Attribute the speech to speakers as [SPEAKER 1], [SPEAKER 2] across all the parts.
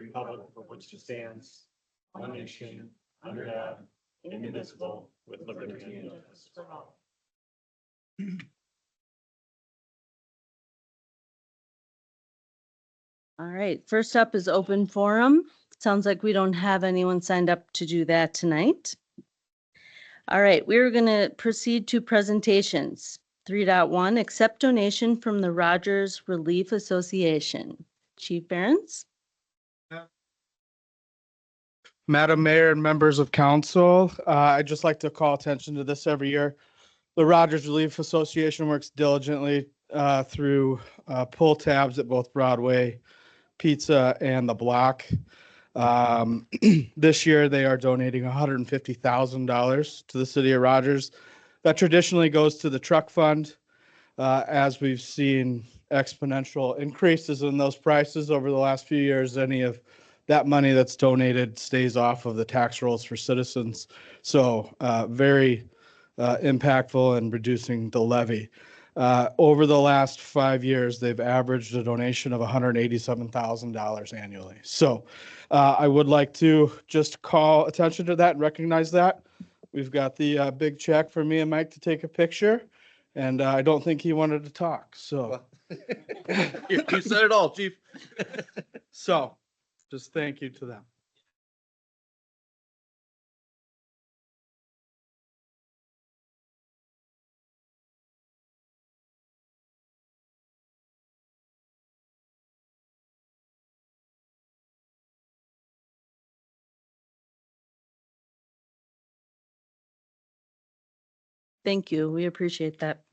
[SPEAKER 1] republic for which it stands, one nation, under God, indivisible, with liberty and justice for all.
[SPEAKER 2] All right, first up is open forum. Sounds like we don't have anyone signed up to do that tonight. All right, we're going to proceed to presentations. 3.1, accept donation from the Rogers Relief Association. Chief Behrens?
[SPEAKER 3] Madam Mayor and members of council, I'd just like to call attention to this every year. The Rogers Relief Association works diligently through pull tabs at both Broadway Pizza and the Block. This year, they are donating $150,000 to the city of Rogers. That traditionally goes to the truck fund. As we've seen exponential increases in those prices over the last few years, any of that money that's donated stays off of the tax rolls for citizens. So very impactful in reducing the levy. Over the last 5 years, they've averaged a donation of $187,000 annually. So I would like to just call attention to that and recognize that. We've got the big check for me and Mike to take a picture, and I don't think he wanted to talk. So
[SPEAKER 4] You said it all, Chief.
[SPEAKER 3] so just thank you to them.
[SPEAKER 2] Thank you. We appreciate that.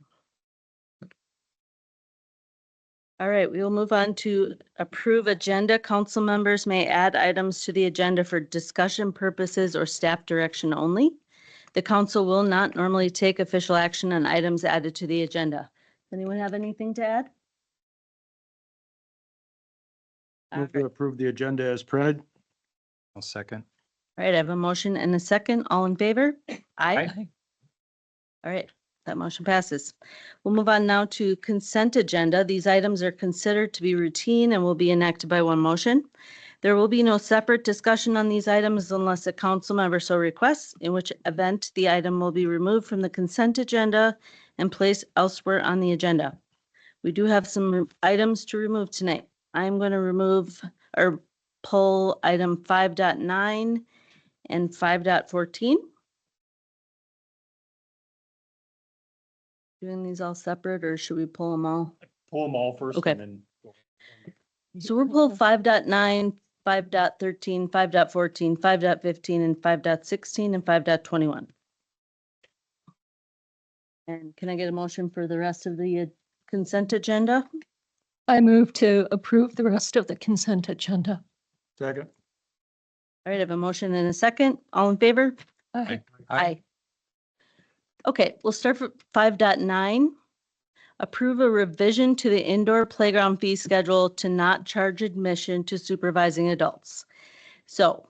[SPEAKER 2] All right, we will move on to approve agenda. Council members may add items to the agenda for discussion purposes or staff direction only. The council will not normally take official action on items added to the agenda. Anyone have anything to add? All
[SPEAKER 4] Move
[SPEAKER 2] right.
[SPEAKER 4] to approve the agenda as printed.
[SPEAKER 1] I'll second.
[SPEAKER 2] All right, I have a motion and a second. All in favor?
[SPEAKER 1] Aye.
[SPEAKER 2] All right, that motion passes. We'll move on now to consent agenda. These items are considered to be routine and will be enacted by one motion. There will be no separate discussion on these items unless a council member so requests, in which event the item will be removed from the consent agenda and placed elsewhere on the agenda. We do have some items to remove tonight. I'm going to remove or pull item 5.9 and 5.14. Doing these all separate, or should we pull them all?
[SPEAKER 1] Pull them all first.
[SPEAKER 2] Okay.
[SPEAKER 1] And then
[SPEAKER 2] So we'll pull 5.9, 5.13, 5.14, 5.15, and 5.16, and 5.21. And can I get a motion for the rest of the consent agenda?
[SPEAKER 5] I move to approve the rest of the consent agenda.
[SPEAKER 4] Second.
[SPEAKER 2] All right, I have a motion and a second. All in favor?
[SPEAKER 5] Aye.
[SPEAKER 2] Aye. Okay, we'll start for 5.9. Approve a revision to the indoor playground fee schedule to not charge admission to supervising adults. So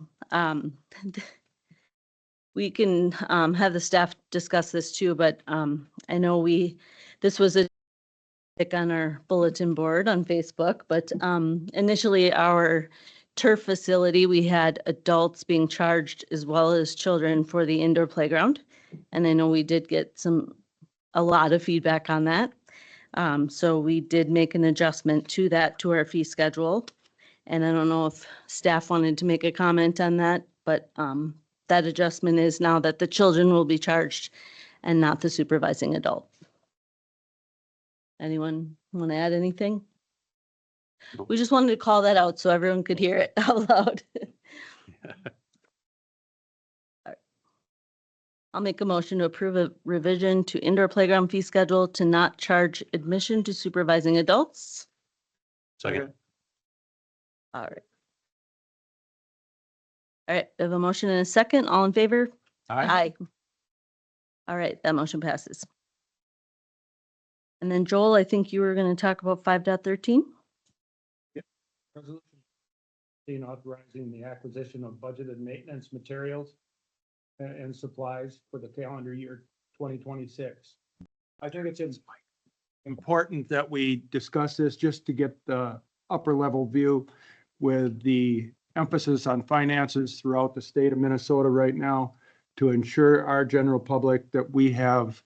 [SPEAKER 2] we can have the staff discuss this too, but I know this was a pick on our bulletin board on Facebook, but initially our turf facility, we had adults being charged as well as children for the indoor playground. And I know we did get a lot of feedback on that. So we did make an adjustment to that, to our fee schedule. And I don't know if staff wanted to make a comment on that, but that adjustment is now that the children will be charged and not the supervising adult. Anyone want to add anything? We just wanted to call that out so everyone could hear it out loud. I'll make a motion to approve a revision to indoor playground fee schedule to not charge admission to supervising adults.
[SPEAKER 1] second.
[SPEAKER 2] All right. All right, I have a motion and a second. All in favor? Aye. All right, that motion passes. And then Joel, I think you were going to talk about 5.13.
[SPEAKER 6] Resolution authorizing the acquisition of budgeted maintenance materials and supplies for the calendar year 2026. I think it's important that we discuss this just to get the upper level view with the
[SPEAKER 4] emphasis on finances throughout the state of Minnesota right now to ensure our general public that we have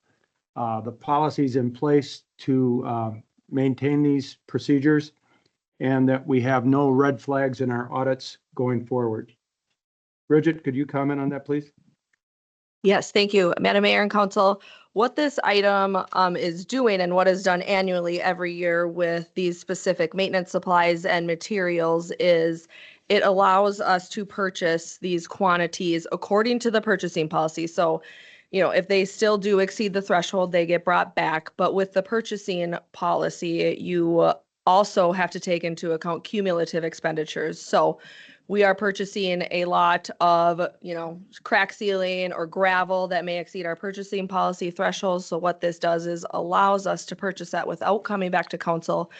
[SPEAKER 4] the policies in place to maintain these procedures and that we have no red flags in our audits going forward. Bridget, could you comment on that, please?
[SPEAKER 7] Yes, thank you, Madam Mayor and Council. What this item is doing and what is done annually every year with these specific maintenance supplies and materials is it allows us to purchase these quantities according to the purchasing policy. So, you know, if they still do exceed the threshold, they get brought back. But with the purchasing policy, you also have to take into account cumulative expenditures. So we are purchasing a lot of, you know, crack sealing or gravel that may exceed our purchasing policy thresholds. So what this does is allows us to purchase that without coming back to council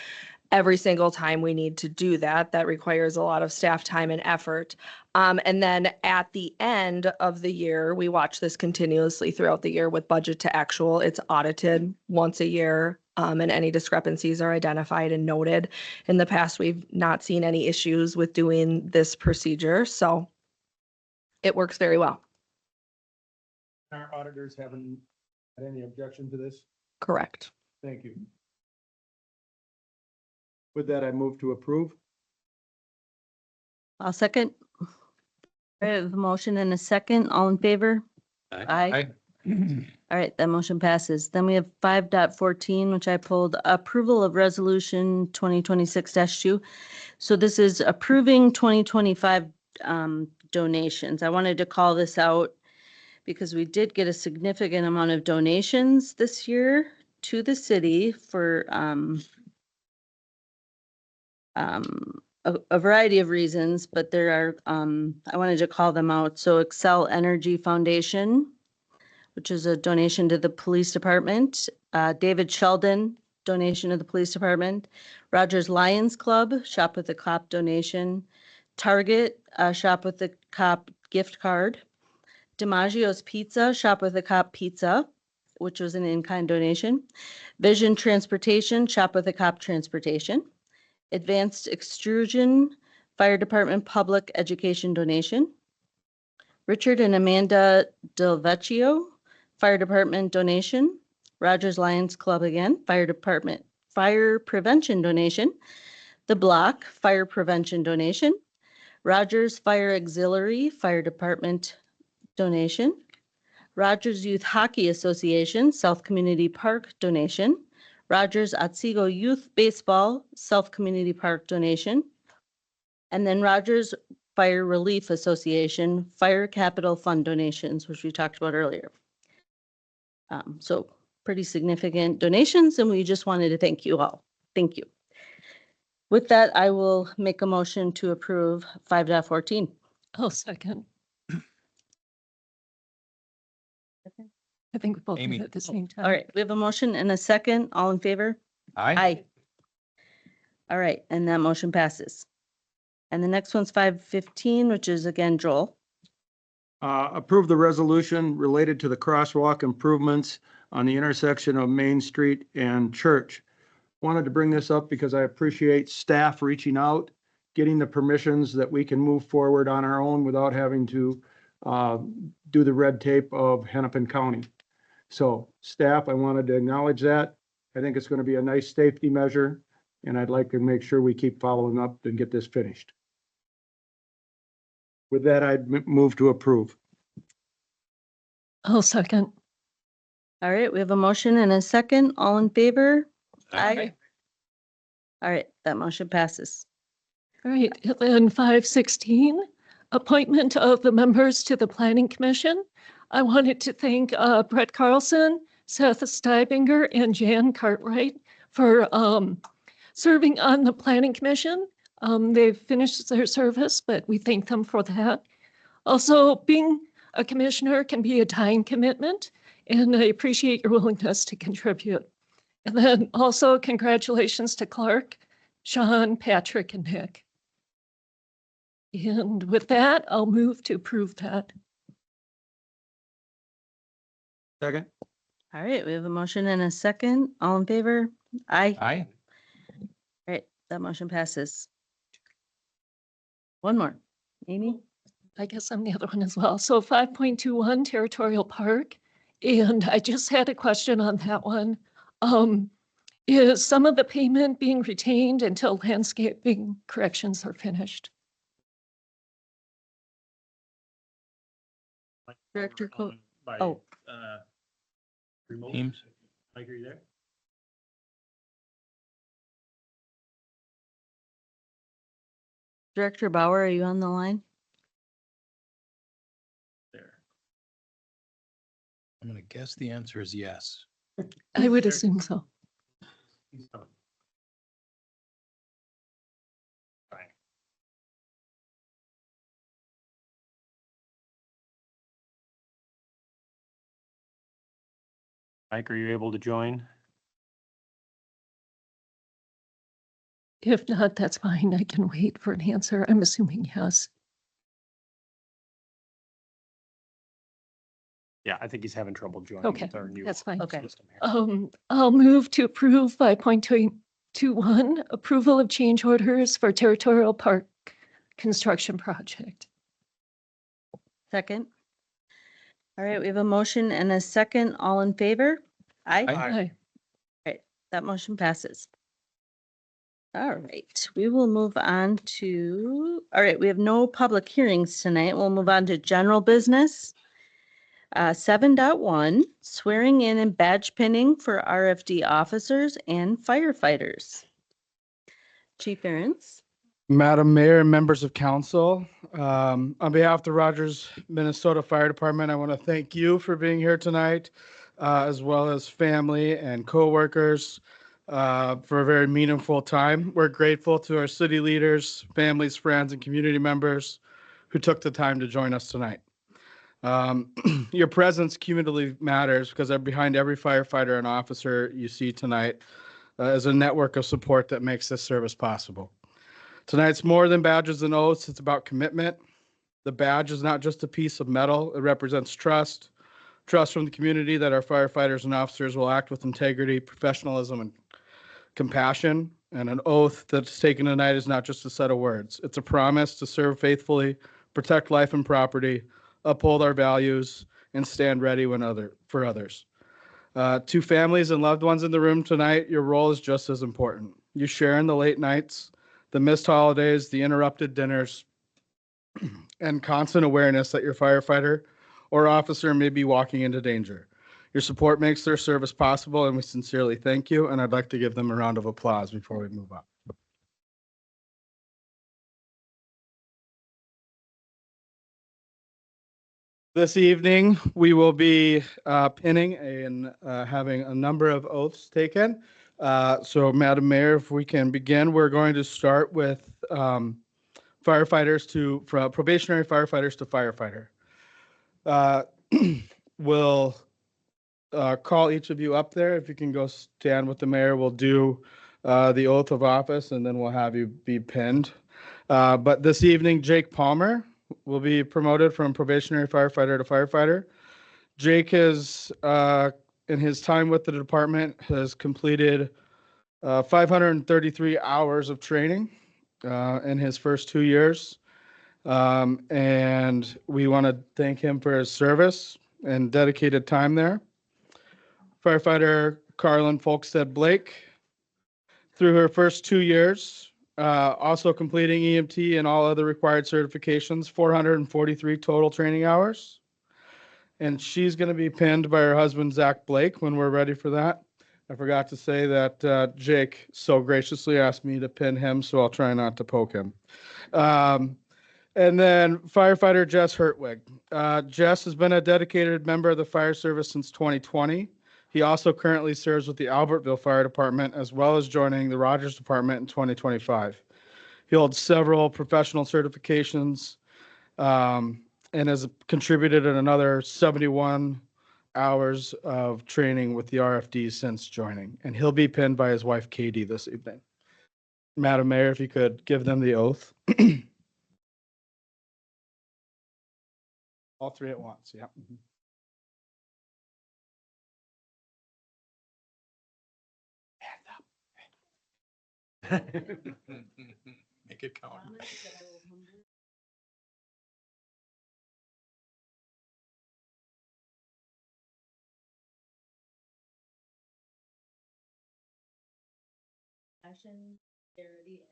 [SPEAKER 7] every single time we need to do that. That requires a lot of staff time and effort. And then at the end of the year, we watch this continuously throughout the year with budget to actual. It's audited once a year. And any discrepancies are identified and noted. In the past, we've not seen any issues with doing this procedure, so it works very well.
[SPEAKER 6] Our auditors haven't had any objection to this?
[SPEAKER 7] Correct.
[SPEAKER 6] Thank you.
[SPEAKER 4] With that, I move to approve.
[SPEAKER 2] I'll second. I have a motion and a second. All in favor? Aye. All right, that motion passes. Then we have 5.14, which I pulled, approval of resolution 2026-2. So this is approving 2025 donations. I wanted to call this out because we did get a significant amount of donations this year to the city for a variety of reasons, but there are, I wanted to call them out. So Excel Energy Foundation, which is a donation to the police department. David Sheldon, donation to the police department. Rogers Lions Club, Shop with a Cop donation. Target, Shop with a Cop gift card. DiMaggio's Pizza, Shop with a Cop pizza, which was an in-kind donation. Vision Transportation, Shop with a Cop transportation. Advanced Extrusion, Fire Department Public Education donation. Richard and Amanda Del Vecchio, Fire Department donation. Rogers Lions Club again, Fire Department Fire Prevention donation. The Block, Fire Prevention donation. Rogers Fire Auxiliary, Fire Department donation. Rogers Youth Hockey Association, South Community Park donation. Rogers Otsego Youth Baseball, South Community Park donation. And then Rogers Fire Relief Association, Fire Capital Fund donations, which we talked about earlier. So pretty significant donations, and we just wanted to thank you all. Thank you. With that, I will make a motion to approve 5.14.
[SPEAKER 5] I'll second. I think we both did
[SPEAKER 8] Amy.
[SPEAKER 5] it at the same time.
[SPEAKER 2] All right, we have a motion and a second. All in favor? Aye. All right, and that motion passes. And the next one's 5.15, which is again Joel.
[SPEAKER 4] Approve the resolution related to the crosswalk improvements on the intersection of Main Street and Church. Wanted to bring this up because I appreciate staff reaching out, getting the permissions that we can move forward on our own without having to do the red tape of Hennepin County. So staff, I wanted to acknowledge that. I think it's going to be a nice safety measure, and I'd like to make sure we keep following up and get this finished. With that, I'd move to approve.
[SPEAKER 5] I'll second.
[SPEAKER 2] All right, we have a motion and a second. All in favor?
[SPEAKER 8] Aye.
[SPEAKER 2] All right, that motion passes.
[SPEAKER 5] All right, and then 5.16, appointment of the members to the Planning Commission. I wanted to thank Brett Carlson, Seth Steibinger, and Jan Cartwright for serving on the Planning Commission. They've finished their service, but we thank them for that. Also, being a commissioner can be a time commitment, and I appreciate your willingness to contribute. And then also congratulations to Clark, Sean, Patrick, and Nick. And with that, I'll move to approve that.
[SPEAKER 4] Second.
[SPEAKER 2] All right, we have a motion and a second. All in favor? Aye.
[SPEAKER 8] Aye.
[SPEAKER 2] All right, that motion passes. One more. Amy?
[SPEAKER 5] I guess I'm the other one as well. So 5.21 Territorial Park. And I just had a question on that one. Is some of the payment being retained until landscaping corrections are finished?
[SPEAKER 2] Director Co-
[SPEAKER 1] By,
[SPEAKER 2] oh.
[SPEAKER 1] remote.
[SPEAKER 8] Teams.
[SPEAKER 1] Mike, are you there?
[SPEAKER 2] Director Bauer, are you on the line?
[SPEAKER 1] There.
[SPEAKER 8] I'm gonna guess the answer is yes.
[SPEAKER 5] I would assume so.
[SPEAKER 1] He's coming. Fine. Mike, are you able to join?
[SPEAKER 5] If not, that's fine. I can wait for an answer. I'm assuming yes.
[SPEAKER 1] Yeah, I think he's having trouble joining
[SPEAKER 5] Okay,
[SPEAKER 1] with our new
[SPEAKER 5] that's fine.
[SPEAKER 2] Okay.
[SPEAKER 1] system here.
[SPEAKER 5] I'll move to approve 5.21, approval of change orders for Territorial Park construction project.
[SPEAKER 2] Second. All right, we have a motion and a second. All in favor? Aye.
[SPEAKER 5] Aye.
[SPEAKER 2] That motion passes. All right, we will move on to, all right, we have no public hearings tonight. We'll move on to general business. 7.1, swearing in and badge pinning for RFD officers and firefighters. Chief Aaron's.
[SPEAKER 3] Madam Mayor and members of council, on behalf of the Rogers, Minnesota Fire Department, I want to thank you for being here tonight, as well as family and coworkers, for a very meaningful time. We're grateful to our city leaders, families, friends, and community members who took the time to join us tonight. Your presence cumulatively matters because behind every firefighter and officer you see tonight is a network of support that makes this service possible. Tonight's more than badges and oaths. It's about commitment. The badge is not just a piece of metal. It represents trust from the community that our firefighters and officers will act with integrity, professionalism, and compassion. And an oath that's taken tonight is not just a set of words. It's a promise to serve faithfully, protect life and property, uphold our values, and stand ready for others. To families and loved ones in the room tonight, your role is just as important. You share in the late nights, the missed holidays, the interrupted dinners, and constant awareness that your firefighter or officer may be walking into danger. Your support makes their service possible, and we sincerely thank you, and I'd like to give them a round of applause before we move on. This evening, we will be pinning and having a number of oaths taken. So, Madam Mayor, if we can begin, we're going to start with from probationary firefighters to firefighter. We'll call each of you up there. If you can go stand with the mayor, we'll do the oath of office, and then we'll have you be pinned. But this evening, Jake Palmer will be promoted from probationary firefighter to firefighter. Jake has, in his time with the department, has completed 533 hours of training in his first 2 years. And we want to thank him for his service and dedicated time there. Firefighter Carlin Folkstead Blake, through her first 2 years, also completing EMT and all other required certifications, 443 total training hours. And she's going to be pinned by her husband, Zach Blake, when we're ready for that. I forgot to say that Jake so graciously asked me to pin him, so I'll try not to poke him. And then firefighter Jess Hertwig. Jess has been a dedicated member of the fire service since 2020. He also currently serves with the Albertville Fire Department, as well as joining the Rogers Department in 2025. He holds several professional certifications and has contributed in another 71 hours of training with the RFD since joining. And he'll be pinned by his wife, Katie, this evening. Madam Mayor, if you could give them the oath. All three at once, yeah.
[SPEAKER 8] Make it count.
[SPEAKER 2] Passion, charity, and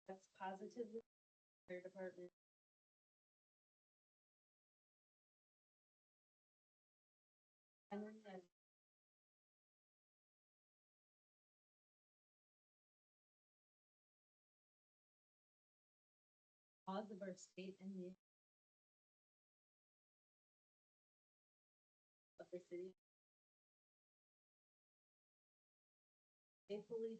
[SPEAKER 2] that's positively fire department. And then that laws of our state and the of the city. Faithfully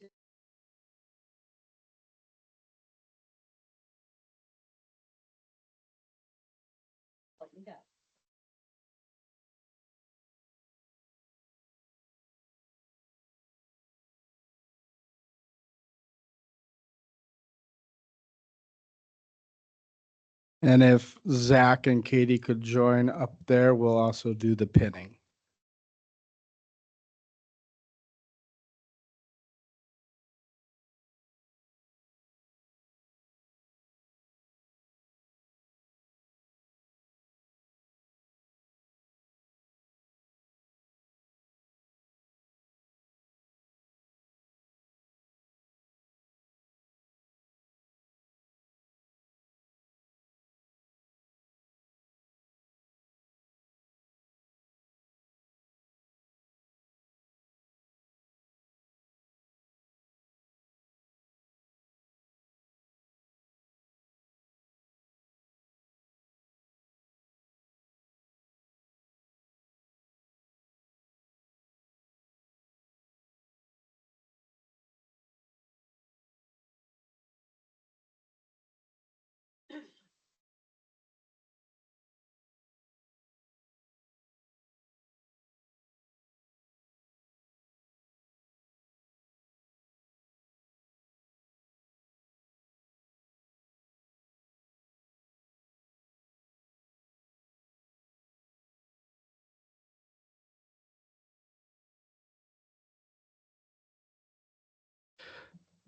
[SPEAKER 2] help me God.
[SPEAKER 3] And if Zach and Katie could join up there, we'll also do the pinning.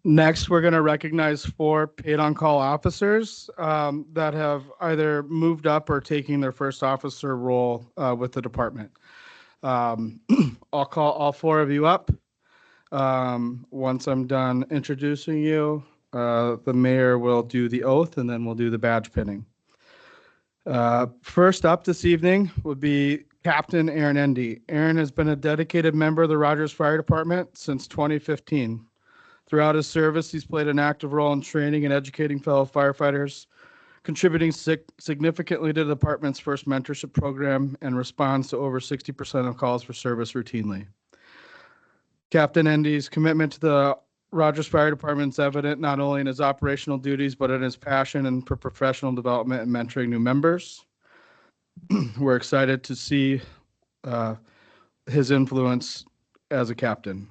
[SPEAKER 3] Next, we're going to recognize 4 paid-on-call officers that have either moved up or taking their first officer role with the department. I'll call all 4 of you up. Once I'm done introducing you, the mayor will do the oath and then we'll do the badge pinning. First up this evening would be Captain Aaron Endy. Aaron has been a dedicated member of the Rogers Fire Department since 2015. Throughout his service, he's played an active role in training and educating fellow firefighters, contributing significantly to the department's first mentorship program and responds to over 60% of calls for service routinely. Captain Endy's commitment to the Rogers Fire Department is evident not only in his operational duties, but in his passion and for professional development and mentoring new members. We're excited to see his influence as a captain.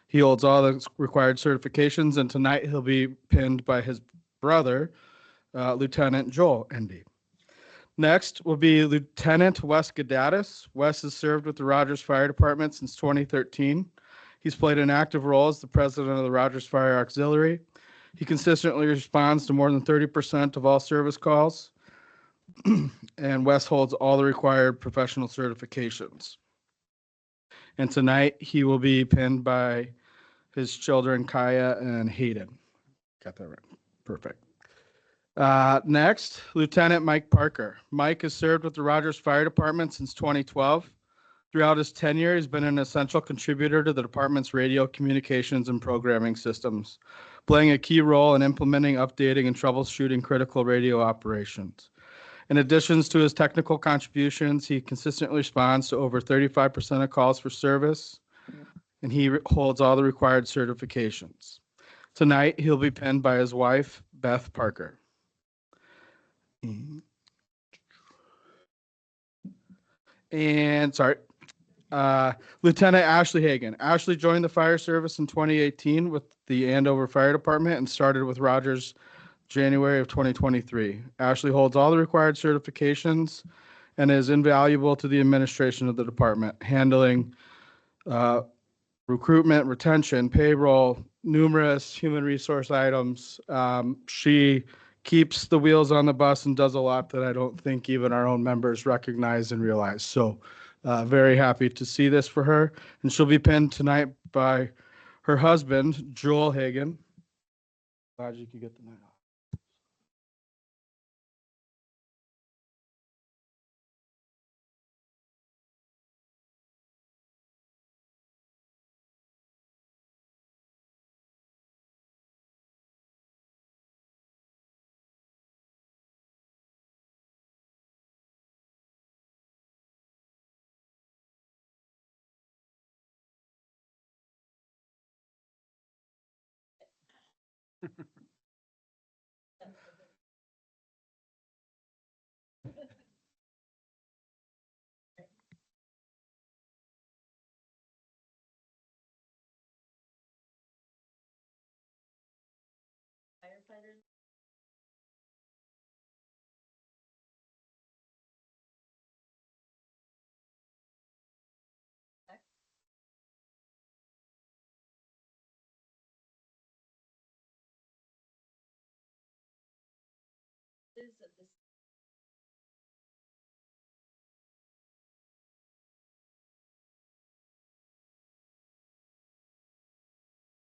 [SPEAKER 3] He holds all the required certifications, and tonight he'll be pinned by his brother, Lieutenant Joel Endy. Next will be Lieutenant Wes Gadatis. Wes has served with the Rogers Fire Department since 2013. He's played an active role as the president of the Rogers Fire Auxiliary. He consistently responds to more than 30% of all service calls, and Wes holds all the required professional certifications. And tonight he will be pinned by his children, Kaya and Hayden. Got that right. Perfect. Next, Lieutenant Mike Parker. Mike has served with the Rogers Fire Department since 2012. Throughout his tenure, he's been an essential contributor to the department's radio communications and programming systems, playing a key role in implementing, updating, and troubleshooting critical radio operations. In addition to his technical contributions, he consistently responds to over 35% of calls for service, and he holds all the required certifications. Tonight, he'll be pinned by his wife, Beth Parker. And Lieutenant Ashley Hagan. Ashley joined the fire service in 2018 with the Andover Fire Department and started with Rogers January of 2023. Ashley holds all the required certifications and is invaluable to the administration of the department, handling uh, recruitment, retention, payroll, numerous human resource items. She keeps the wheels on the bus and does a lot that I don't think even our own members recognize and realize. So very happy to see this for her. And she'll be pinned tonight by her husband, Joel Hagan. Glad you could get the night off.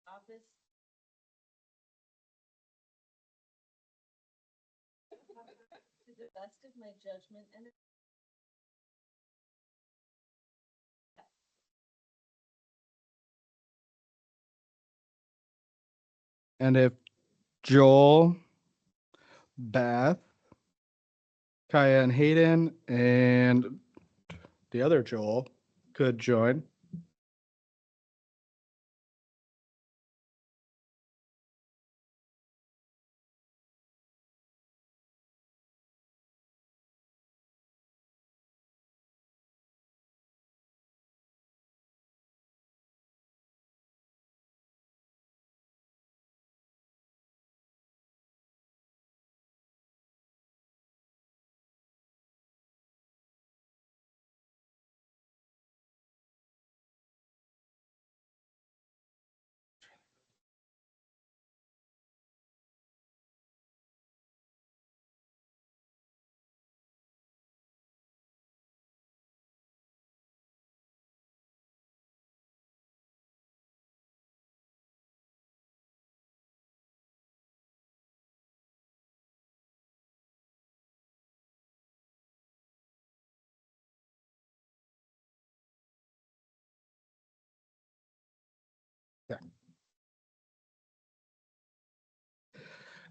[SPEAKER 2] Office. To the best of my judgment and
[SPEAKER 3] And if Joel, Beth, Kaya and Hayden, and the other Joel could join.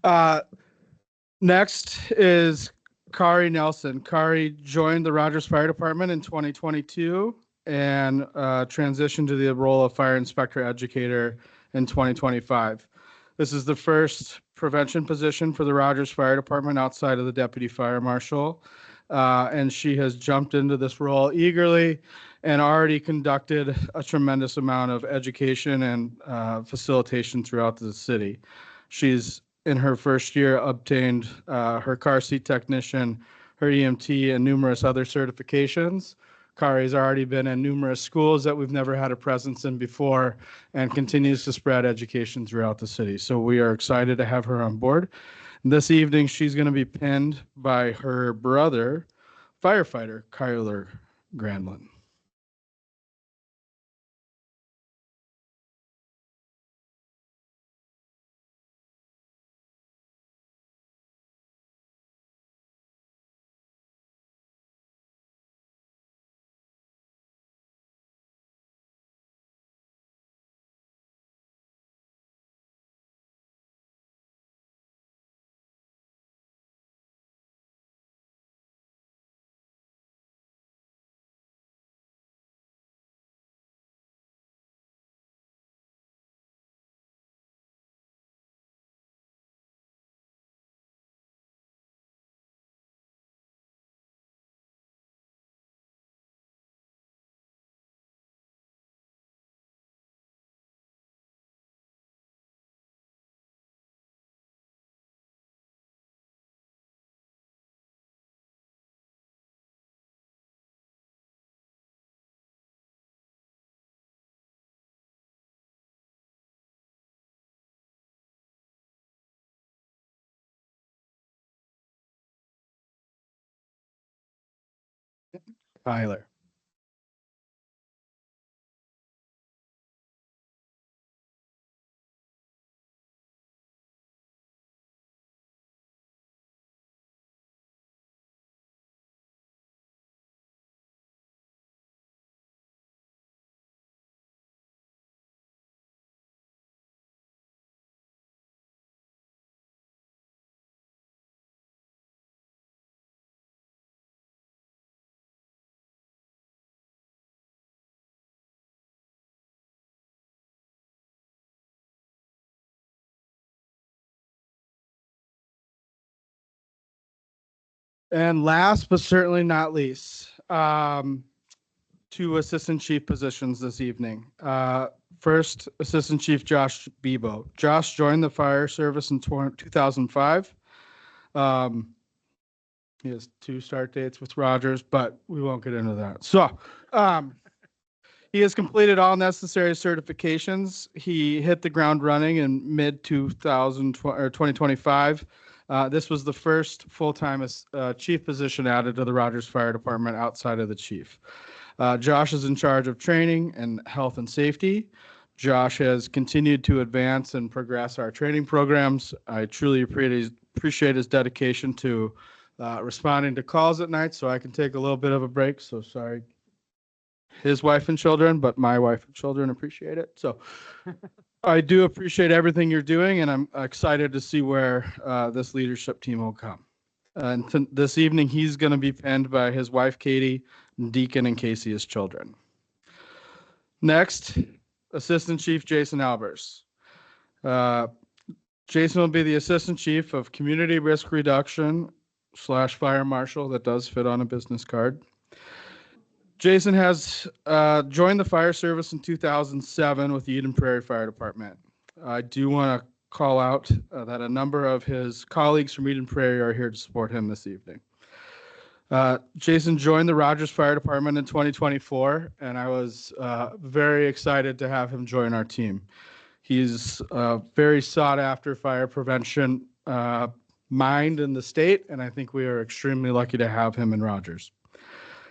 [SPEAKER 3] Uh, Next is Kari Nelson. Kari joined the Rogers Fire Department in 2022 and transitioned to the role of fire inspector educator in 2025. This is the first prevention position for the Rogers Fire Department outside of the deputy fire marshal. And she has jumped into this role eagerly and already conducted a tremendous amount of education and facilitation throughout the city. She's in her first year obtained her car seat technician, her EMT, and numerous other certifications. Kari's already been in numerous schools that we've never had a presence in before and continues to spread education throughout the city. So we are excited to have her on board. This evening, she's going to be pinned by her brother, firefighter Kyler Grandlin. Tyler. And last but certainly not least, two assistant chief positions this evening. First, Assistant Chief Josh Bebo. Josh joined the fire service in 2005. He has 2 start dates with Rogers, but we won't get into that. So, he has completed all necessary certifications. He hit the ground running in mid 2025. This was the first full-time chief position added to the Rogers Fire Department outside of the chief. Josh is in charge of training and health and safety. Josh has continued to advance and progress our training programs. I truly appreciate his dedication to responding to calls at night so I can take a little bit of a break. So sorry, his wife and children, but my wife and children appreciate it. So I do appreciate everything you're doing, and I'm excited to see where this leadership team will come. And this evening, he's going to be penned by his wife, Katie, Deacon, and Casey, his children. Next, Assistant Chief Jason Albers. Jason will be the Assistant Chief of Community Risk Reduction / Fire Marshal. That does fit on a business card. Jason has joined the fire service in 2007 with the Eden Prairie Fire Department. I do want to call out that a number of his colleagues from Eden Prairie are here to support him this evening. Jason joined the Rogers Fire Department in 2024, and I was very excited to have him join our team. He's a very sought-after fire prevention mind in the state, and I think we are extremely lucky to have him in Rogers.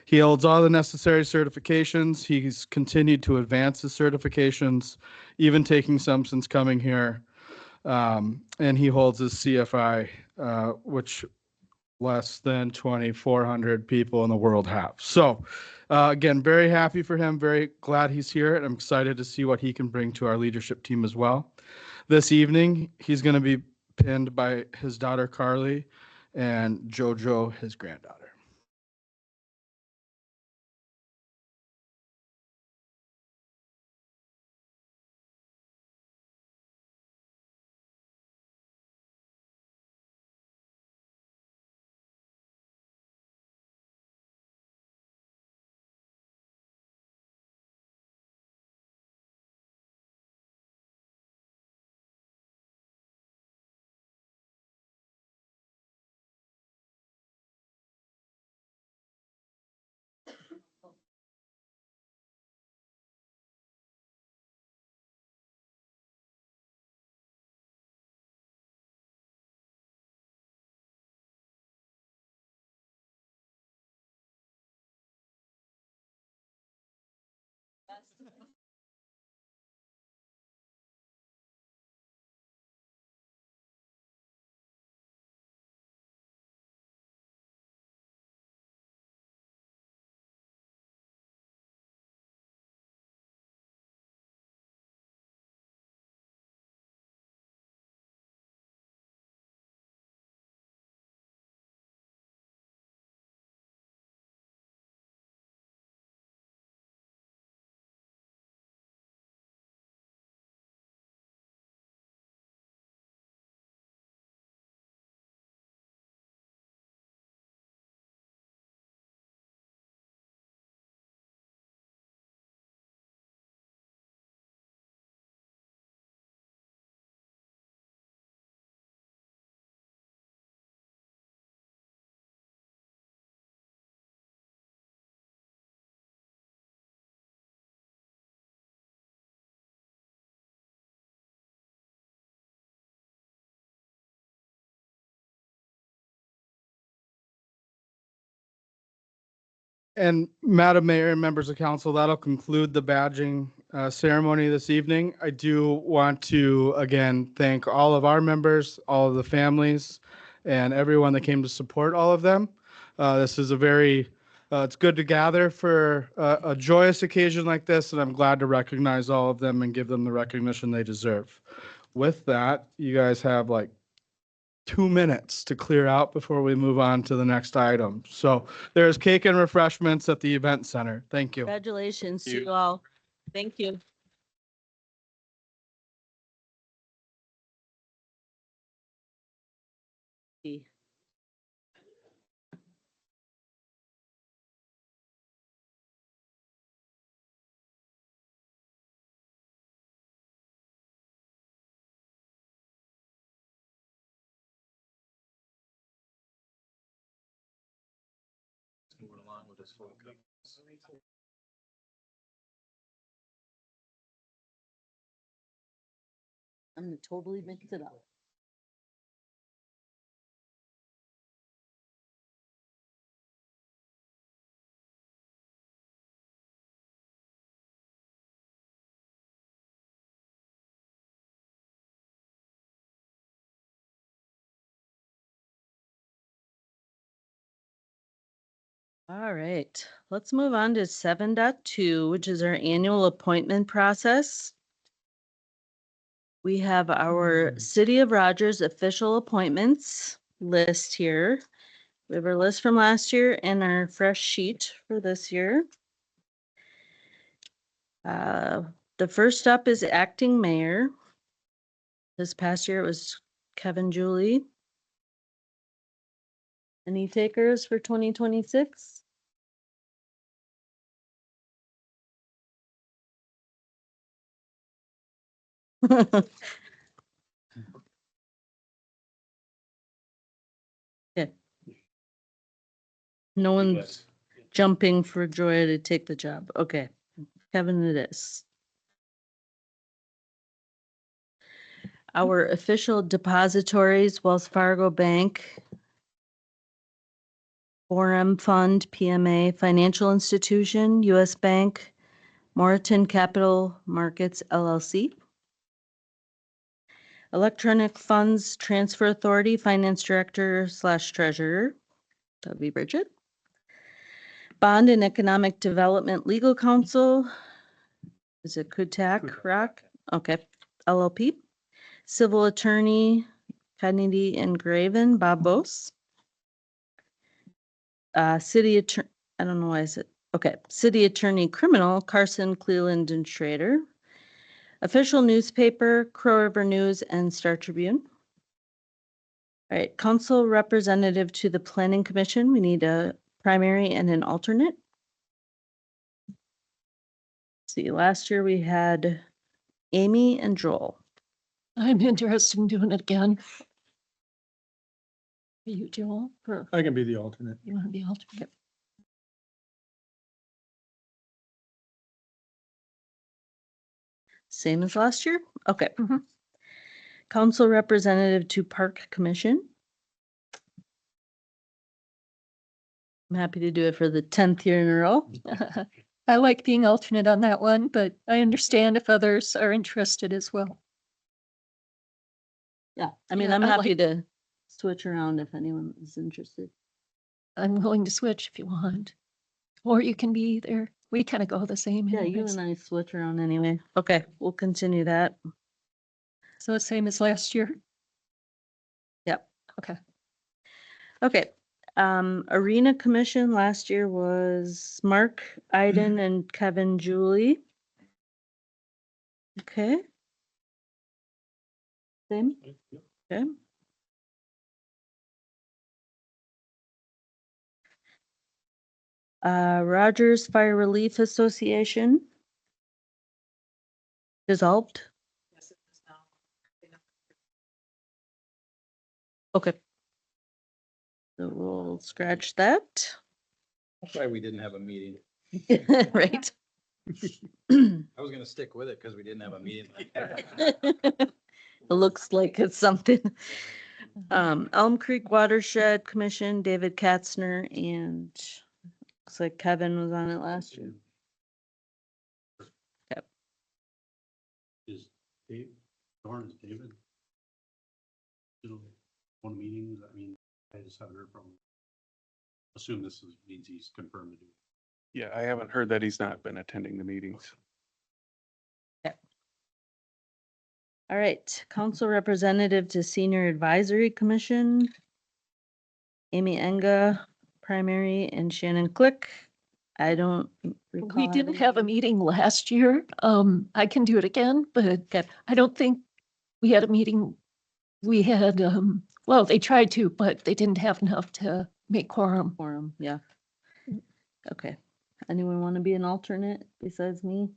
[SPEAKER 3] He holds all the necessary certifications. He's continued to advance his certifications, even taking some since coming here. And he holds his CFI, which less than 2,400 people in the world have. So again, very happy for him, very glad he's here, and I'm excited to see what he can bring to our leadership team as well. This evening, he's going to be pinned by his daughter, Carly, and JoJo, his granddaughter. And Madam Mayor and members of council, that'll conclude the badging ceremony this evening. I do want to, again, thank all of our members, all of the families, and everyone that came to support all of them. This is a very, it's good to gather for a joyous occasion like this, and I'm glad to recognize all of them and give them the recognition they deserve. With that, you guys have like 2 minutes to clear out before we move on to the next item. So there's cake and refreshments at the event center. Thank you.
[SPEAKER 2] Congratulations to you all. Thank you.
[SPEAKER 8] Moving along with this focus.
[SPEAKER 2] I'm gonna totally mix it up. All right, let's move on to 7.2, which is our annual appointment process. We have our City of Rogers official appointments list here. We have our list from last year and our fresh sheet for this year. The first up is acting mayor. This past year it was Kevin Julie. Any takers for 2026? Yeah. No one's jumping for joy to take the job. Okay, Kevin it is. Our official depositories, Wells Fargo Bank, 4M Fund, PMA, Financial Institution, US Bank, Moreton Capital Markets LLC. Electronic Funds Transfer Authority, Finance Director / Treasurer, that would be Bridget. Bond and Economic Development Legal Counsel, is it Kudak Rock? Okay, LLP. Civil Attorney, Kennedy and Graven, Bob Bose. City Attorney, I don't know why is it, okay, City Attorney Criminal, Carson, Cleland, and Schrader. Official newspaper, Crow River News and Star Tribune. All right, council representative to the Planning Commission. We need a primary and an alternate. See, last year we had Amy and Joel.
[SPEAKER 5] I'm interested in doing it again. Are you, Joel? Or
[SPEAKER 4] I can be the alternate.
[SPEAKER 5] you want to be alternate?
[SPEAKER 2] Same as last year? Okay.
[SPEAKER 5] Mhm.
[SPEAKER 2] Council representative to Park Commission. I'm happy to do it for the 10th year in a row.
[SPEAKER 5] I like being alternate on that one, but I understand if others are interested as well.
[SPEAKER 2] Yeah, I mean,
[SPEAKER 5] Yeah,
[SPEAKER 2] I'm
[SPEAKER 5] I
[SPEAKER 2] happy
[SPEAKER 5] like-
[SPEAKER 2] to switch around if anyone is interested.
[SPEAKER 5] I'm willing to switch if you want. Or you can be either. We kind of go the same.
[SPEAKER 2] Yeah, you
[SPEAKER 5] anyways.
[SPEAKER 2] and I switch around anyway. Okay, we'll continue that.
[SPEAKER 5] So same as last year.
[SPEAKER 2] Yep.
[SPEAKER 5] Okay.
[SPEAKER 2] Okay. Arena Commission last year was Mark Iden and Kevin Julie. Okay. Same. Okay. Rogers Fire Relief Association. Dissolved. Okay. So we'll scratch that.
[SPEAKER 8] That's why we didn't have a meeting.
[SPEAKER 2] Right.
[SPEAKER 8] I was gonna stick with it because we didn't have a meeting.
[SPEAKER 2] It looks like it's something. Elm Creek Watershed Commission, David Katzner, and Looks like Kevin was on it last year. Yep.
[SPEAKER 9] Is Dave, Dorn, is David? Still one meetings, I mean, I just haven't heard from him. Assume means he's confirmed to do.
[SPEAKER 10] Yeah, I haven't heard that he's not been attending the meetings.
[SPEAKER 2] All right, council representative to senior advisory commission. Amy Enga, primary, and Shannon Click. I don't recall.
[SPEAKER 5] We didn't have a meeting last year. I can do it again, but
[SPEAKER 2] Okay.
[SPEAKER 5] I don't think we had a meeting. We had, well, they tried to, but they didn't have enough to make quorum.
[SPEAKER 2] Forum, yeah. Okay. Anyone want to be an alternate besides me?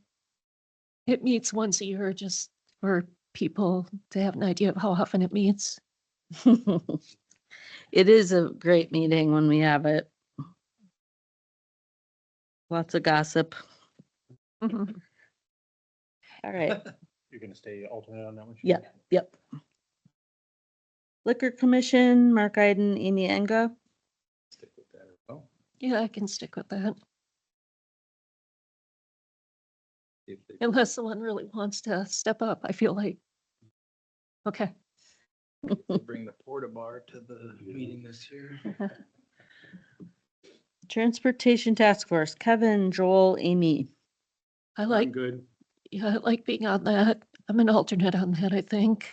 [SPEAKER 5] It meets once a year just for people to have an idea of how often it meets.
[SPEAKER 2] It is a great meeting when we have it. Lots of gossip.
[SPEAKER 5] Mhm.
[SPEAKER 2] All right,
[SPEAKER 1] You're gonna stay alternate on that one?
[SPEAKER 2] yeah, yep. Liquor Commission, Mark Iden, Amy Enga.
[SPEAKER 8] Stick with that as well.
[SPEAKER 5] Yeah, I can stick with that.
[SPEAKER 8] If they-
[SPEAKER 5] Unless someone really wants to step up, I feel like. Okay,
[SPEAKER 8] they Bring the porta bar to the meeting this year.
[SPEAKER 2] Transportation Task Force, Kevin, Joel, Amy.
[SPEAKER 5] I
[SPEAKER 4] I'm
[SPEAKER 5] like,
[SPEAKER 4] good.
[SPEAKER 5] yeah, I like being on that. I'm an alternate on that, I think.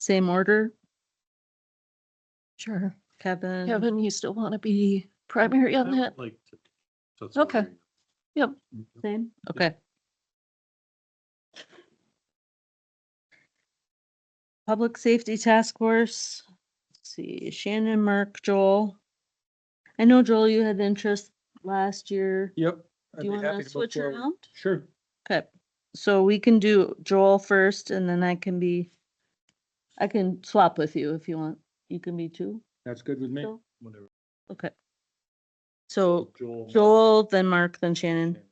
[SPEAKER 2] Same order,
[SPEAKER 5] Sure.
[SPEAKER 2] Kevin.
[SPEAKER 5] Kevin, you still want to be primary on
[SPEAKER 9] I would
[SPEAKER 5] that?
[SPEAKER 9] Like to. so it's
[SPEAKER 5] Okay.
[SPEAKER 9] wondering.
[SPEAKER 5] Yep.
[SPEAKER 2] Same, okay. Public Safety Task Force, let's see, Shannon, Mark, Joel. I know Joel, you had interest last year.
[SPEAKER 4] Yep. I'd
[SPEAKER 2] Do you
[SPEAKER 4] be
[SPEAKER 2] want
[SPEAKER 4] happy
[SPEAKER 2] to
[SPEAKER 4] move
[SPEAKER 2] switch
[SPEAKER 4] forward.
[SPEAKER 2] around?
[SPEAKER 4] Sure.
[SPEAKER 2] Okay, so we can do Joel first and then I can swap with you if you want. You can be two.
[SPEAKER 4] That's good with me.
[SPEAKER 2] still?
[SPEAKER 8] Whatever.
[SPEAKER 2] Okay. So
[SPEAKER 1] Joel.
[SPEAKER 2] Joel, then Mark, then Shannon.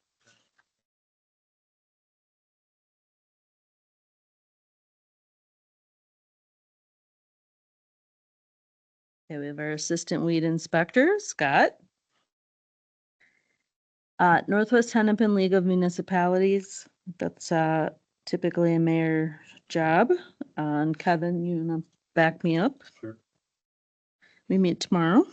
[SPEAKER 2] Okay, we have our assistant weed inspector, Scott. Northwest Hennepin League of Municipalities, that's typically a mayor job. And Kevin, you wanna back me up?
[SPEAKER 9] Sure.
[SPEAKER 2] We meet tomorrow.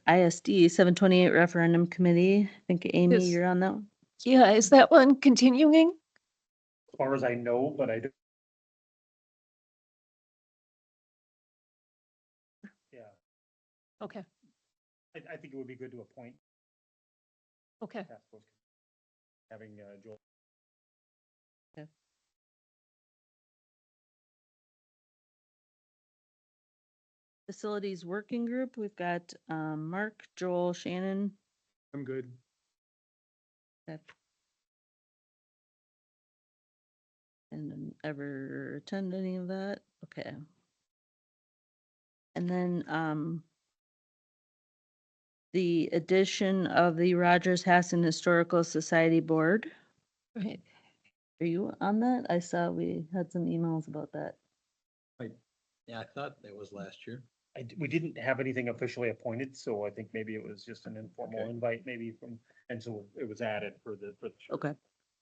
[SPEAKER 2] ISD 728 referendum committee. I think Amy,
[SPEAKER 5] Is-
[SPEAKER 2] you're on that one.
[SPEAKER 5] Yeah, is that one continuing?
[SPEAKER 1] As far as I know, but I don't. Yeah,
[SPEAKER 5] Okay,
[SPEAKER 1] I think it would be good to appoint
[SPEAKER 5] okay.
[SPEAKER 1] task force. Having Joel.
[SPEAKER 2] Facilities working group, we've got Mark, Joel, Shannon.
[SPEAKER 4] I'm good.
[SPEAKER 2] Okay. And ever attend any of that? Okay. And then the addition of the Rogers Hassan Historical Society Board.
[SPEAKER 5] Right.
[SPEAKER 2] Are you on that? I saw we had some emails about that.
[SPEAKER 8] Yeah, I thought that was last year.
[SPEAKER 1] We didn't have anything officially appointed, so I think maybe it was just an informal
[SPEAKER 8] Okay.
[SPEAKER 1] invite, maybe from, and so it was added for the. show.
[SPEAKER 2] Okay.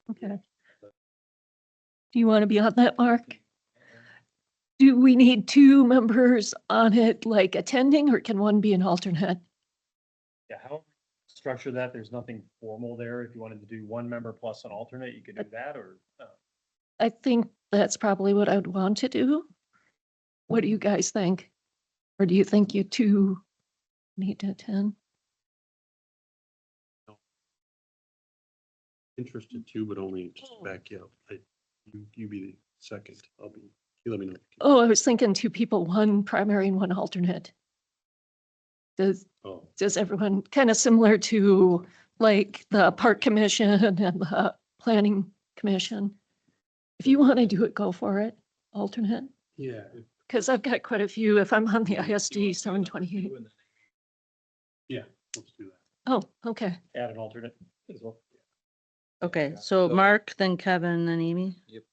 [SPEAKER 5] Okay. Do you want to be on that, Mark? Do we need two members on it, like attending, or can one be an alternate?
[SPEAKER 1] Yeah, how structure that, there's nothing formal there. If you wanted to do one member plus an alternate, you could do that, or.
[SPEAKER 5] I think that's probably what I would want to do. What do you guys think? Or do you think you two need to attend?
[SPEAKER 9] Interested too, but only just to back you up. You be the second. You let me know.
[SPEAKER 5] Oh, I was thinking two people, one primary and one alternate. Does
[SPEAKER 9] Oh,
[SPEAKER 5] everyone, kind of similar to like the park commission and the planning commission? If you want to do it, go for it, alternate.
[SPEAKER 9] yeah.
[SPEAKER 5] Because I've got quite a few, if I'm on the ISD 728.
[SPEAKER 9] Yeah, let's do that.
[SPEAKER 5] Oh, okay.
[SPEAKER 1] Add an alternate as well.
[SPEAKER 2] Okay, so Mark, then Kevin, then Amy.
[SPEAKER 8] Yep.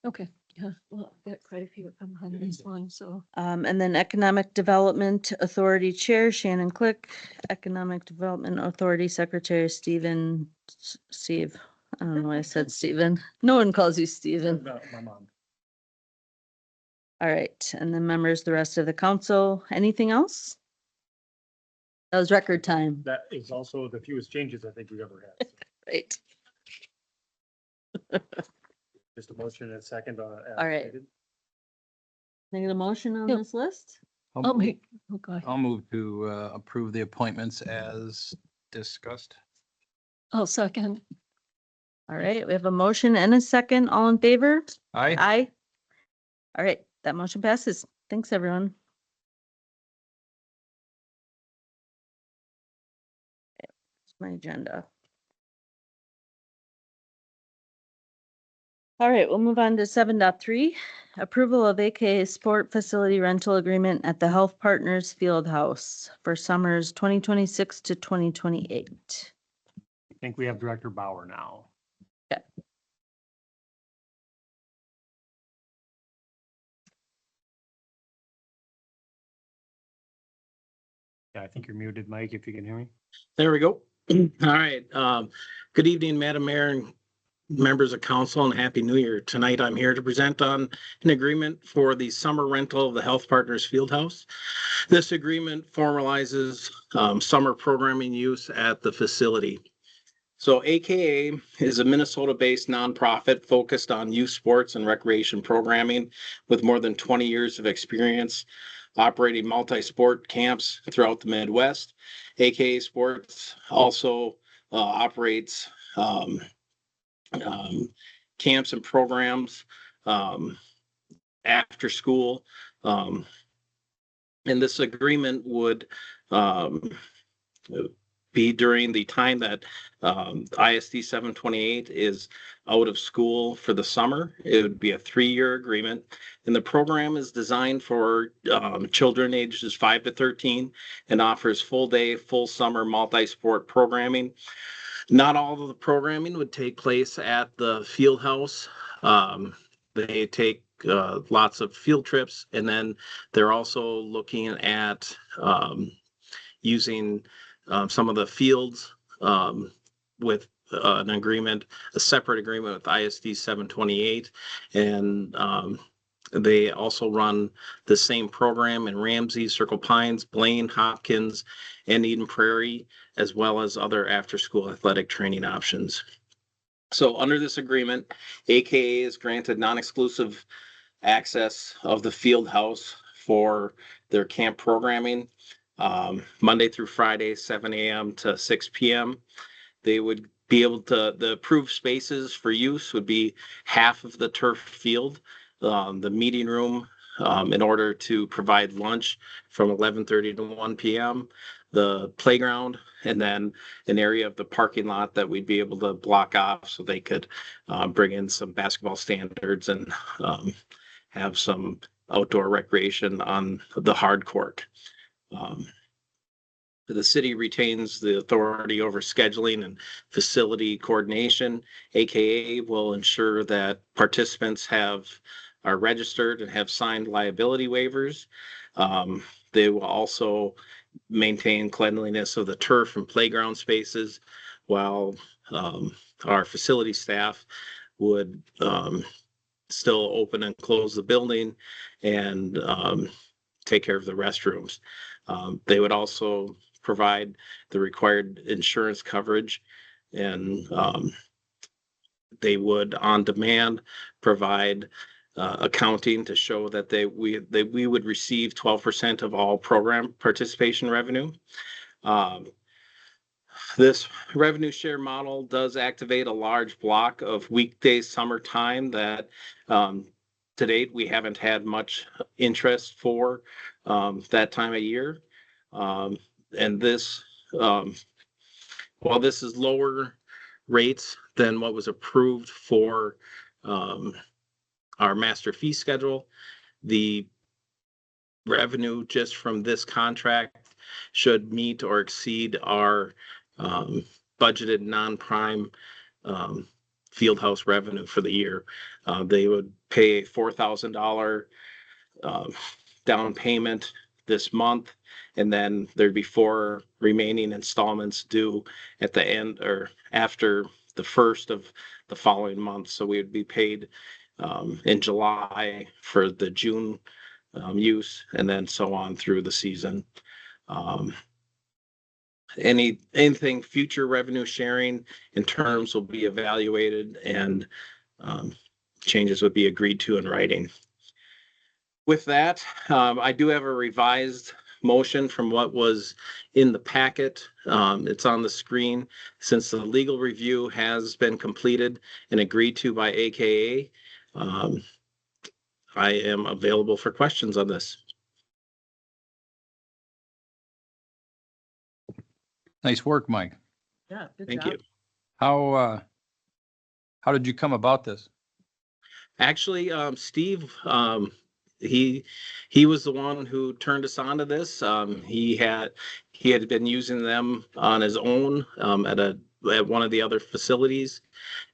[SPEAKER 5] Okay, yeah, well, I've got quite a few on this one, so.
[SPEAKER 2] And then Economic Development Authority Chair Shannon Click, Economic Development Authority Secretary Steve. I don't know why I said Steven. No one calls you Steven.
[SPEAKER 6] My mom.
[SPEAKER 2] All right, and then members, the rest of the council. Anything else? That was record time,
[SPEAKER 6] That is also the fewest changes I think we've ever had.
[SPEAKER 2] right?
[SPEAKER 6] Just a motion and a second on.
[SPEAKER 2] All right. Can I get a motion on
[SPEAKER 5] Yeah.
[SPEAKER 2] this list?
[SPEAKER 5] I'll make, oh, God,
[SPEAKER 8] I'll move to approve the appointments as discussed.
[SPEAKER 5] I'll second.
[SPEAKER 2] All right, we have a motion and a second. All in favor?
[SPEAKER 8] Aye.
[SPEAKER 2] Aye. All right, that motion passes. Thanks, everyone. That's my agenda. All right, we'll move on to 7.3, approval of AKA Sport Facility Rental Agreement at the Health Partners Field House for summers 2026 to 2028.
[SPEAKER 6] I think we have Director Bauer now.
[SPEAKER 2] Okay.
[SPEAKER 6] Yeah, I think you're muted, Mike, if you can hear me.
[SPEAKER 11] There we go. All right. Good evening, Madam Mayor and members of council, and Happy New Year. Tonight, I'm here to present on an agreement for the summer rental of the Health Partners Fieldhouse. This agreement formalizes summer programming use at the facility. So AKA is a Minnesota-based nonprofit focused on youth sports and recreation programming with more than 20 years of experience operating multi-sport camps throughout the Midwest. AKA Sports also operates camps and programs after school. And this agreement would be during the time that ISD 728 is out of school for the summer. It would be a 3-year agreement. And the program is designed for children ages 5 to 13 and offers full day, full summer multi-sport programming. Not all of the programming would take place at the field house. They take lots of field trips, and then they're also looking at using some of the fields with an agreement, a separate agreement with ISD 728. And they also run the same program in Ramsey, Circle Pines, Blaine, Hopkins, and Eden Prairie, as well as other after-school athletic training options. So under this agreement, AKA is granted non-exclusive access of the field house for their camp programming, Monday through Friday, 7 a.m. to 6 p.m. They would be able to, the approved spaces for use would be half of the turf field, the meeting room, in order to provide lunch from 11:30 to 1 p.m., the playground, and then an area of the parking lot that we'd be able to block off so they could bring in some basketball standards and have some outdoor recreation on the hard court. The city retains the authority over scheduling and facility coordination. AKA will ensure that participants are registered and have signed liability waivers. They will also maintain cleanliness of the turf and playground spaces, while our facility staff would still open and close the building and take care of the restrooms. They would also provide the required insurance coverage, and they would on demand provide accounting to show that we would receive 12% of all program participation revenue. This revenue share model does activate a large block of weekday summertime that to date we haven't had much interest for that time of year. And this, while this is lower rates than what was approved for our master fee schedule, the revenue just from this contract should meet or exceed our budgeted non-prime fieldhouse revenue for the year. They would pay $4,000 down payment this month, and then there'd be 4 remaining installments due at the end or after the first of the following month. So we would be paid in July for the June use, and then so on through the season. Anything future revenue sharing in terms will be evaluated, and changes would be agreed to in writing. With that, I do have a revised motion from what was in the packet. It's on the screen. Since the legal review has been completed and agreed to by AKA, I am available for questions on this.
[SPEAKER 8] Nice work, Mike.
[SPEAKER 2] Yeah, good
[SPEAKER 11] Thank
[SPEAKER 2] job.
[SPEAKER 11] you.
[SPEAKER 8] How did you come about this?
[SPEAKER 11] Actually, Steve, he was the one who turned us on to this. He had been using them on his own at one of the other facilities,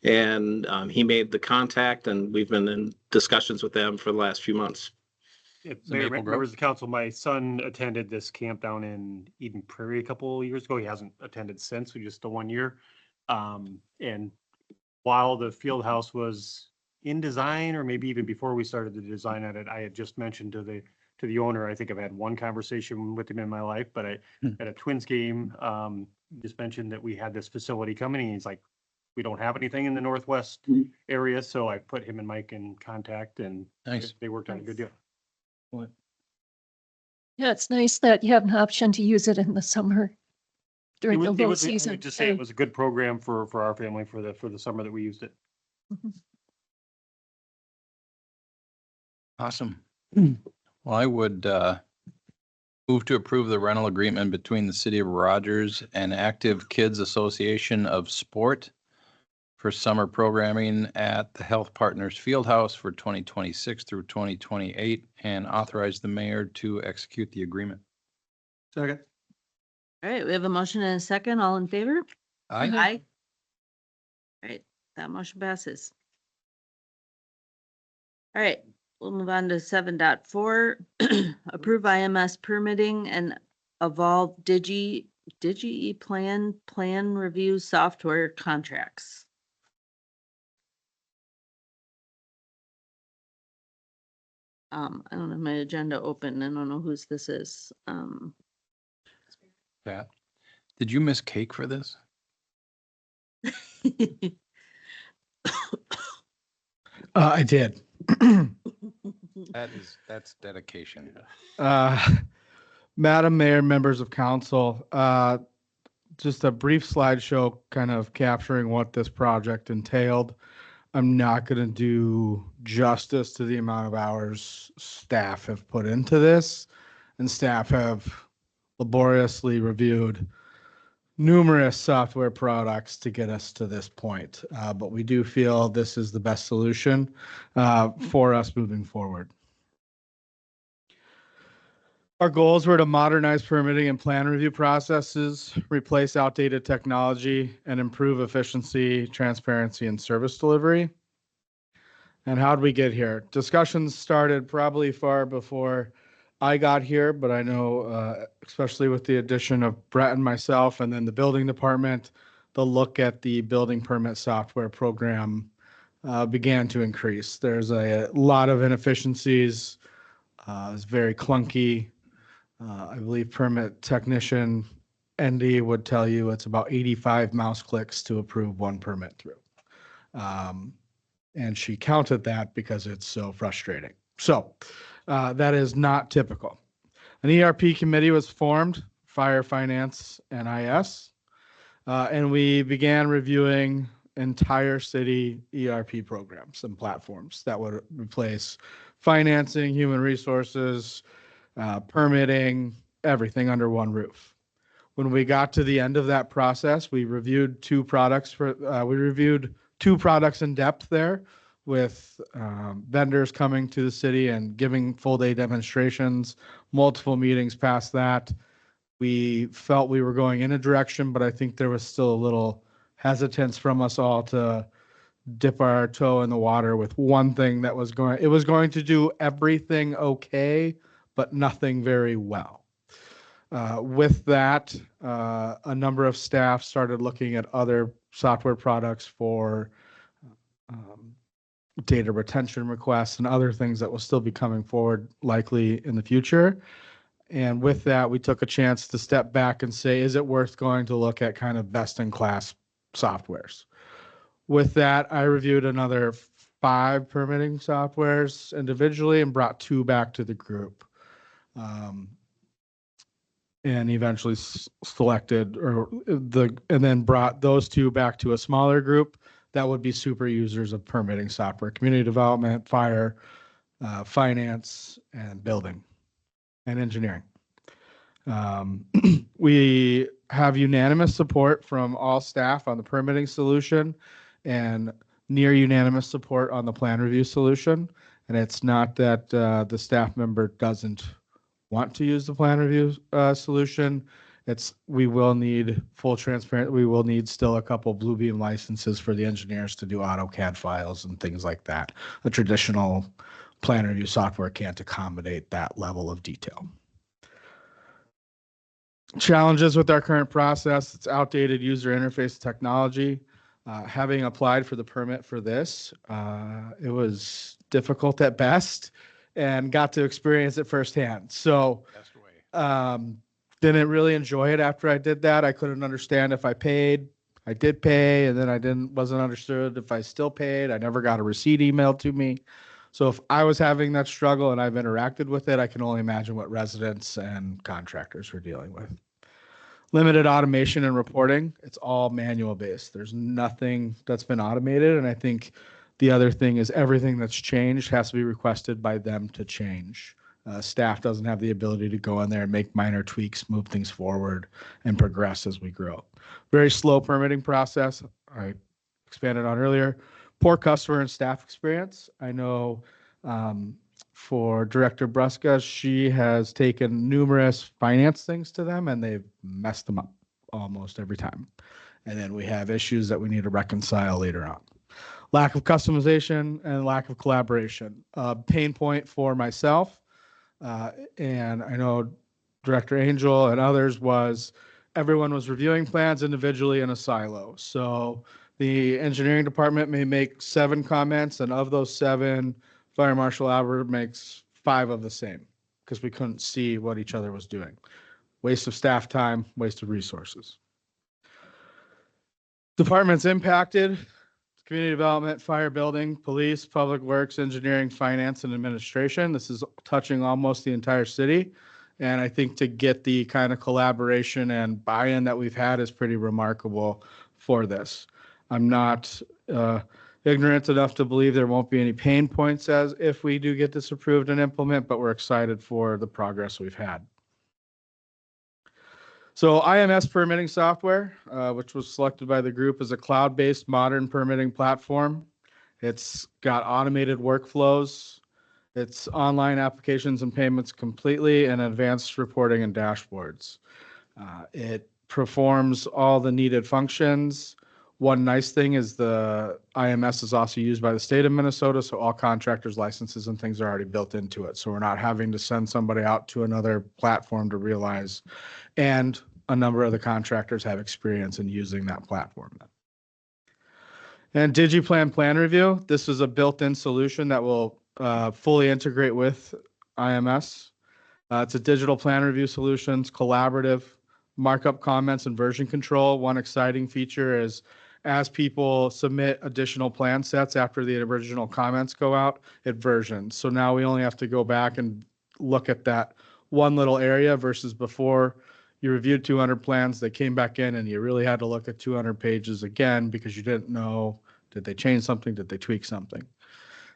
[SPEAKER 11] and he made the contact, and we've been in discussions with them for the last few months.
[SPEAKER 1] Mayor, members of the council, my son attended this camp down in Eden Prairie a couple of years ago. He hasn't attended since, so just the 1 year. And while the field house was in design, or maybe even before we started the design at it, I had just mentioned to the owner, I think I've had one conversation with him in my life, but at a Twins game, just mentioned that we had this facility coming, and he's like, we don't have anything in the Northwest area. So I put him and Mike in contact, and
[SPEAKER 8] Nice.
[SPEAKER 1] they worked out a good deal.
[SPEAKER 5] Yeah, it's nice that you have an option to use it in the summer during the low
[SPEAKER 1] I
[SPEAKER 5] season.
[SPEAKER 1] would just say it was a good program for our family for the summer that we used it.
[SPEAKER 8] Awesome. Well, I would move to approve the rental agreement between the City of Rogers and Active Kids Association of Sport for summer programming at the Health Partners Fieldhouse for 2026 through 2028, and authorize the mayor to execute the agreement.
[SPEAKER 4] Second.
[SPEAKER 2] All right, we have a motion and a second. All in favor?
[SPEAKER 8] Aye.
[SPEAKER 2] Aye. All right, that motion passes. All right, we'll move on to 7.4. Approve IMS permitting and evolve Digi plan review software contracts. I don't have my agenda open. I don't know whose this is.
[SPEAKER 8] Pat, did you miss cake for this?
[SPEAKER 3] I did.
[SPEAKER 8] That's dedication.
[SPEAKER 3] Madam Mayor, members of council, just a brief slideshow kind of capturing what this project entailed. I'm not going to do justice to the amount of hours staff have put into this, and staff have laboriously reviewed numerous software products to get us to this point. But we do feel this is the best solution for us moving forward. Our goals were to modernize permitting and plan review processes, replace outdated technology, and improve efficiency, transparency, and service delivery. And how did we get here? Discussions started probably far before I got here, but I know, especially with the addition of Brett and myself, and then the building department, the look at the building permit software program began to increase. There's a lot of inefficiencies. It's very clunky. I believe permit technician Andy would tell you it's about 85 mouse clicks to approve one permit through. And she counted that because it's so frustrating. So that is not typical. An ERP committee was formed, Fire, Finance, and IS, and we began reviewing entire city ERP programs and platforms that would replace financing, human resources, permitting, everything under one roof. When we got to the end of that process, we reviewed two products in depth there, with vendors coming to the city and giving full day demonstrations, multiple meetings past that. We felt we were going in a direction, but I think there was still a little hesitance from us all to dip our toe in the water with one thing that was going to do everything okay, but nothing very well. With that, a number of staff started looking at other software products for data retention requests and other things that will still be coming forward likely in the future. And with that, we took a chance to step back and say, is it worth going to look at kind of best in class softwares? With that, I reviewed another 5 permitting softwares individually and brought 2 back to the group. And eventually selected and then brought those 2 back to a smaller group that would be super users of permitting software, community development, fire, finance, and building and engineering. We have unanimous support from all staff on the permitting solution and near unanimous support on the plan review solution. And it's not that the staff member doesn't want to use the plan review solution. We will need full transparent. We will need still a couple Bluebeam licenses for the engineers to do AutoCAD files and things like that. The traditional plan review software can't accommodate that level of detail. Challenges with our current process: it's outdated user interface technology. Having applied for the permit for this, it was difficult at best and got to experience it firsthand. So didn't really enjoy it after I did that. I couldn't understand if I paid. I did pay, and then wasn't understood if I still paid. I never got a receipt emailed to me. So if I was having that struggle and I've interacted with it, I can only imagine what residents and contractors were dealing with. Limited automation and reporting. It's all manual based. There's nothing that's been automated. And I think the other thing is everything that's changed has to be requested by them to change. Staff doesn't have the ability to go in there and make minor tweaks, move things forward, and progress as we grow. Very slow permitting process. I expanded on earlier. Poor customer and staff experience. I know for Director Brusca, she has taken numerous finance things to them and they've messed them up almost every time. And then we have issues that we need to reconcile later on. Lack of customization and lack of collaboration. Pain point for myself, and I know Director Angel and others, was everyone was reviewing plans individually in a silo. So the engineering department may make 7 comments, and of those 7, Fire Marshal Albert makes 5 of the same because we couldn't see what each other was doing. Waste of staff time, waste of resources. Departments impacted: community development, fire, building, police, public works, engineering, finance, and administration. This is touching almost the entire city. And I think to get the kind of collaboration and buy-in that we've had is pretty remarkable for this. I'm not ignorant enough to believe there won't be any pain points as if we do get this approved and implement, but we're excited for the progress we've had. So IMS permitting software, which was selected by the group, is a cloud-based modern permitting platform. It's got automated workflows. It's online applications and payments completely, and advanced reporting and dashboards. It performs all the needed functions. One nice thing is the IMS is also used by the state of Minnesota, so all contractors' licenses and things are already built into it. So we're not having to send somebody out to another platform to realize. And a number of the contractors have experience in using that platform. And DigiPlan Plan Review. This is a built-in solution that will fully integrate with IMS. It's a digital plan review solution. It's collaborative, markup comments, and version control. One exciting feature is as people submit additional plan sets after the original comments go out, it versions. So now we only have to go back and look at that one little area versus before you reviewed 200 plans, they came back in and you really had to look at 200 pages again because you didn't know, did they change something? Did they tweak something?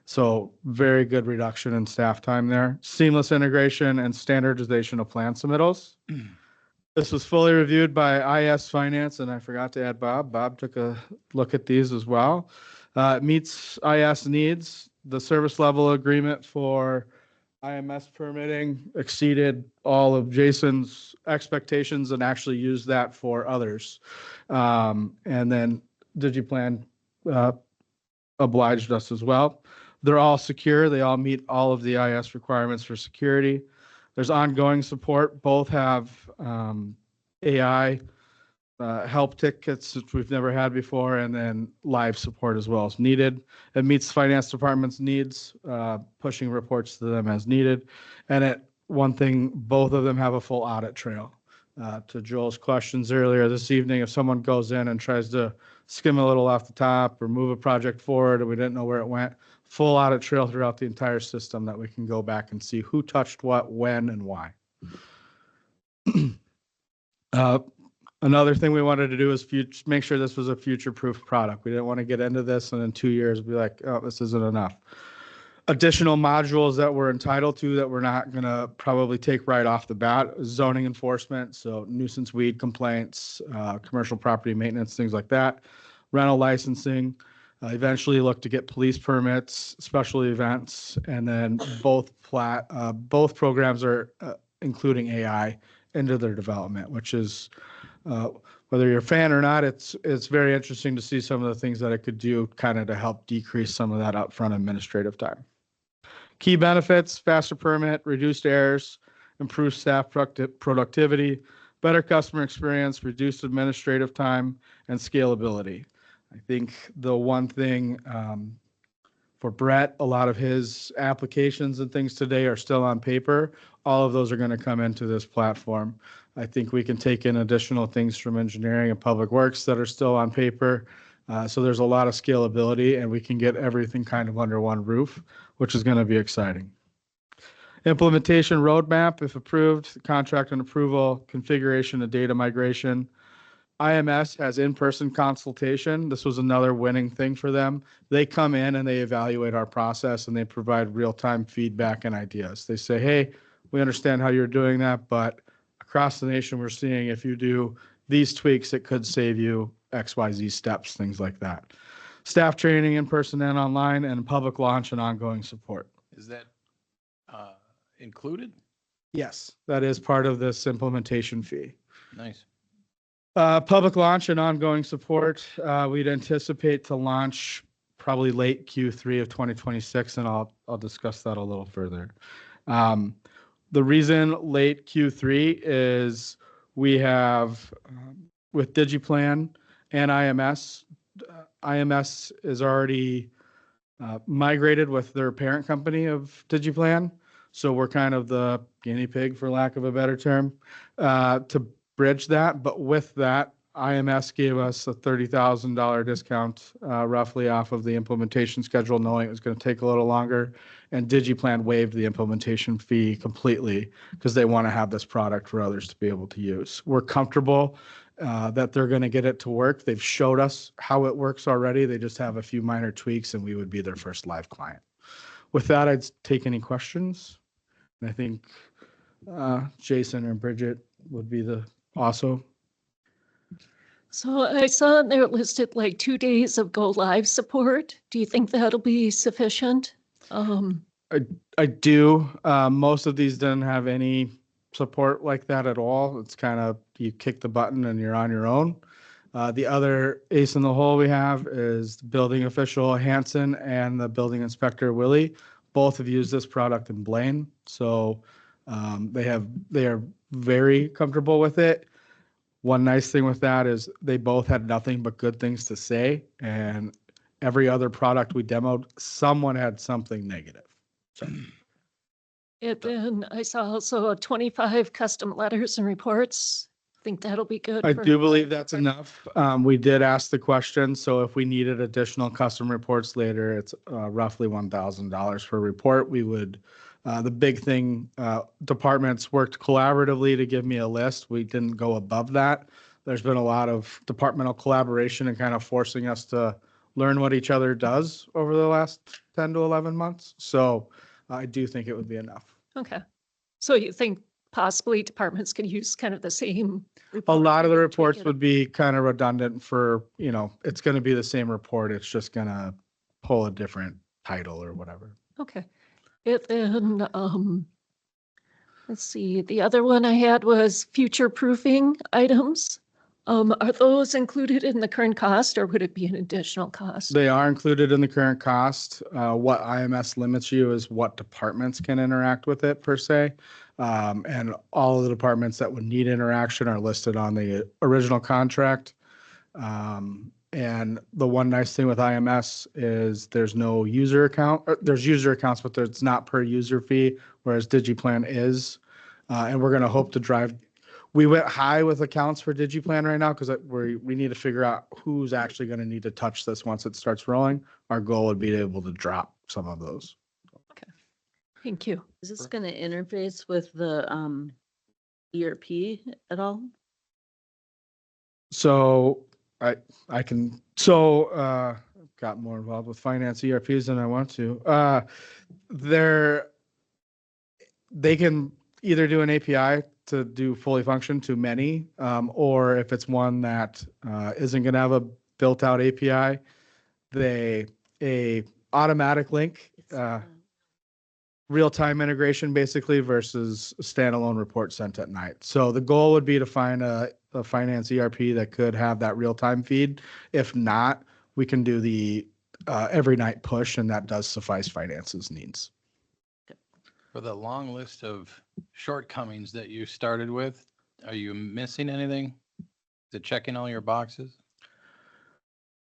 [SPEAKER 3] So very good reduction in staff time there. Seamless integration and standardization of plan submittals. This was fully reviewed by IS Finance, and I forgot to add Bob. Bob took a look at these as well. It meets IS needs. The service level agreement for IMS permitting exceeded all of Jason's expectations and actually used that for others. And then DigiPlan obliged us as well. They're all secure. They all meet all of the IS requirements for security. There's ongoing support. Both have AI help tickets, which we've never had before, and then live support as well as needed. It meets the finance department's needs, pushing reports to them as needed. And one thing, both of them have a full audit trail. To Joel's questions earlier this evening, if someone goes in and tries to skim a little off the top or move a project forward and we didn't know where it went, full audit trail throughout the entire system that we can go back and see who touched what, when, and why. Another thing we wanted to do is make sure this was a future-proof product. We didn't want to get into this and in 2 years be like, oh, this isn't enough. Additional modules that we're entitled to that we're not going to probably take right off the bat: zoning enforcement, so nuisance weed complaints, commercial property maintenance, things like that, rental licensing, eventually look to get police permits, special events, and then both programs are including AI into their development, which is whether you're a fan or not, it's very interesting to see some of the things that it could do kind of to help decrease some of that upfront administrative time. Key benefits: faster permit, reduced errors, improved staff productivity, better customer experience, reduced administrative time, and scalability. I think the one thing for Brett, a lot of his applications and things today are still on paper. All of those are going to come into this platform. I think we can take in additional things from engineering and public works that are still on paper. So there's a lot of scalability, and we can get everything kind of under one roof, which is going to be exciting. Implementation roadmap, if approved, contract and approval, configuration and data migration. IMS has in-person consultation. This was another winning thing for them. They come in and they evaluate our process and they provide real-time feedback and ideas. They say, hey, we understand how you're doing that, but across the nation, we're seeing if you do these tweaks, it could save you XYZ steps, things like that. Staff training in person and online, and public launch and ongoing support.
[SPEAKER 8] Is that included?
[SPEAKER 3] Yes, that is part of this implementation fee.
[SPEAKER 8] Nice.
[SPEAKER 3] Public launch and ongoing support. We'd anticipate to launch probably late Q3 of 2026, and I'll discuss that a little further. The reason late Q3 is we have with DigiPlan and IMS. IMS is already migrated with their parent company of DigiPlan, so we're kind of the guinea pig, for lack of a better term, to bridge that. But with that, IMS gave us a $30,000 discount roughly off of the implementation schedule, knowing it was going to take a little longer. And DigiPlan waived the implementation fee completely because they want to have this product for others to be able to use. We're comfortable that they're going to get it to work. They've showed us how it works already. They just have a few minor tweaks, and we would be their first live client. With that, I'd take any questions. And I think Jason or Bridget would be the also.
[SPEAKER 5] So I saw there listed like 2 days of go live support. Do you think that'll be sufficient?
[SPEAKER 3] I do. Most of these didn't have any support like that at all. It's kind of you kick the button and you're on your own. The other ace in the hole we have is the building official Hanson and the building inspector Willie. Both have used this product in Blaine, so they are very comfortable with it. One nice thing with that is they both had nothing but good things to say, and every other product we demoed, someone had something negative. So.
[SPEAKER 5] And then I saw also 25 custom letters and reports. Think that'll be good.
[SPEAKER 3] I do believe that's enough. We did ask the question, so if we needed additional custom reports later, it's roughly $1,000 per report. We would, the big thing, departments worked collaboratively to give me a list. We didn't go above that. There's been a lot of departmental collaboration and kind of forcing us to learn what each other does over the last 10 to 11 months. So I do think it would be enough.
[SPEAKER 5] Okay. So you think possibly departments could use kind of the same?
[SPEAKER 3] A lot of the reports would be kind of redundant for, you know, it's going to be the same report. It's just going to pull a different title or whatever.
[SPEAKER 5] Okay. And then, let's see, the other one I had was future proofing items. Are those included in the current cost or would it be an additional cost?
[SPEAKER 3] They are included in the current cost. What IMS limits you is what departments can interact with it per se. And all of the departments that would need interaction are listed on the original contract. And the one nice thing with IMS is there's no user account, there's user accounts, but it's not per user fee, whereas DigiPlan is. And we're going to hope to drive. We went high with accounts for DigiPlan right now because we need to figure out who's actually going to need to touch this once it starts rolling. Our goal would be able to drop some of those.
[SPEAKER 5] Thank you.
[SPEAKER 2] Is this going to interface with the ERP at all?
[SPEAKER 3] So I can, got more involved with finance ERPs than I want to. They can either do an API to do fully function to many, or if it's one that isn't going to have a built out API, a automatic link, real-time integration basically versus a standalone report sent at night. So the goal would be to find a finance ERP that could have that real-time feed. If not, we can do the every night push, and that does suffice finance's needs.
[SPEAKER 8] For the long list of shortcomings that you started with, are you missing anything? Is it checking all your boxes?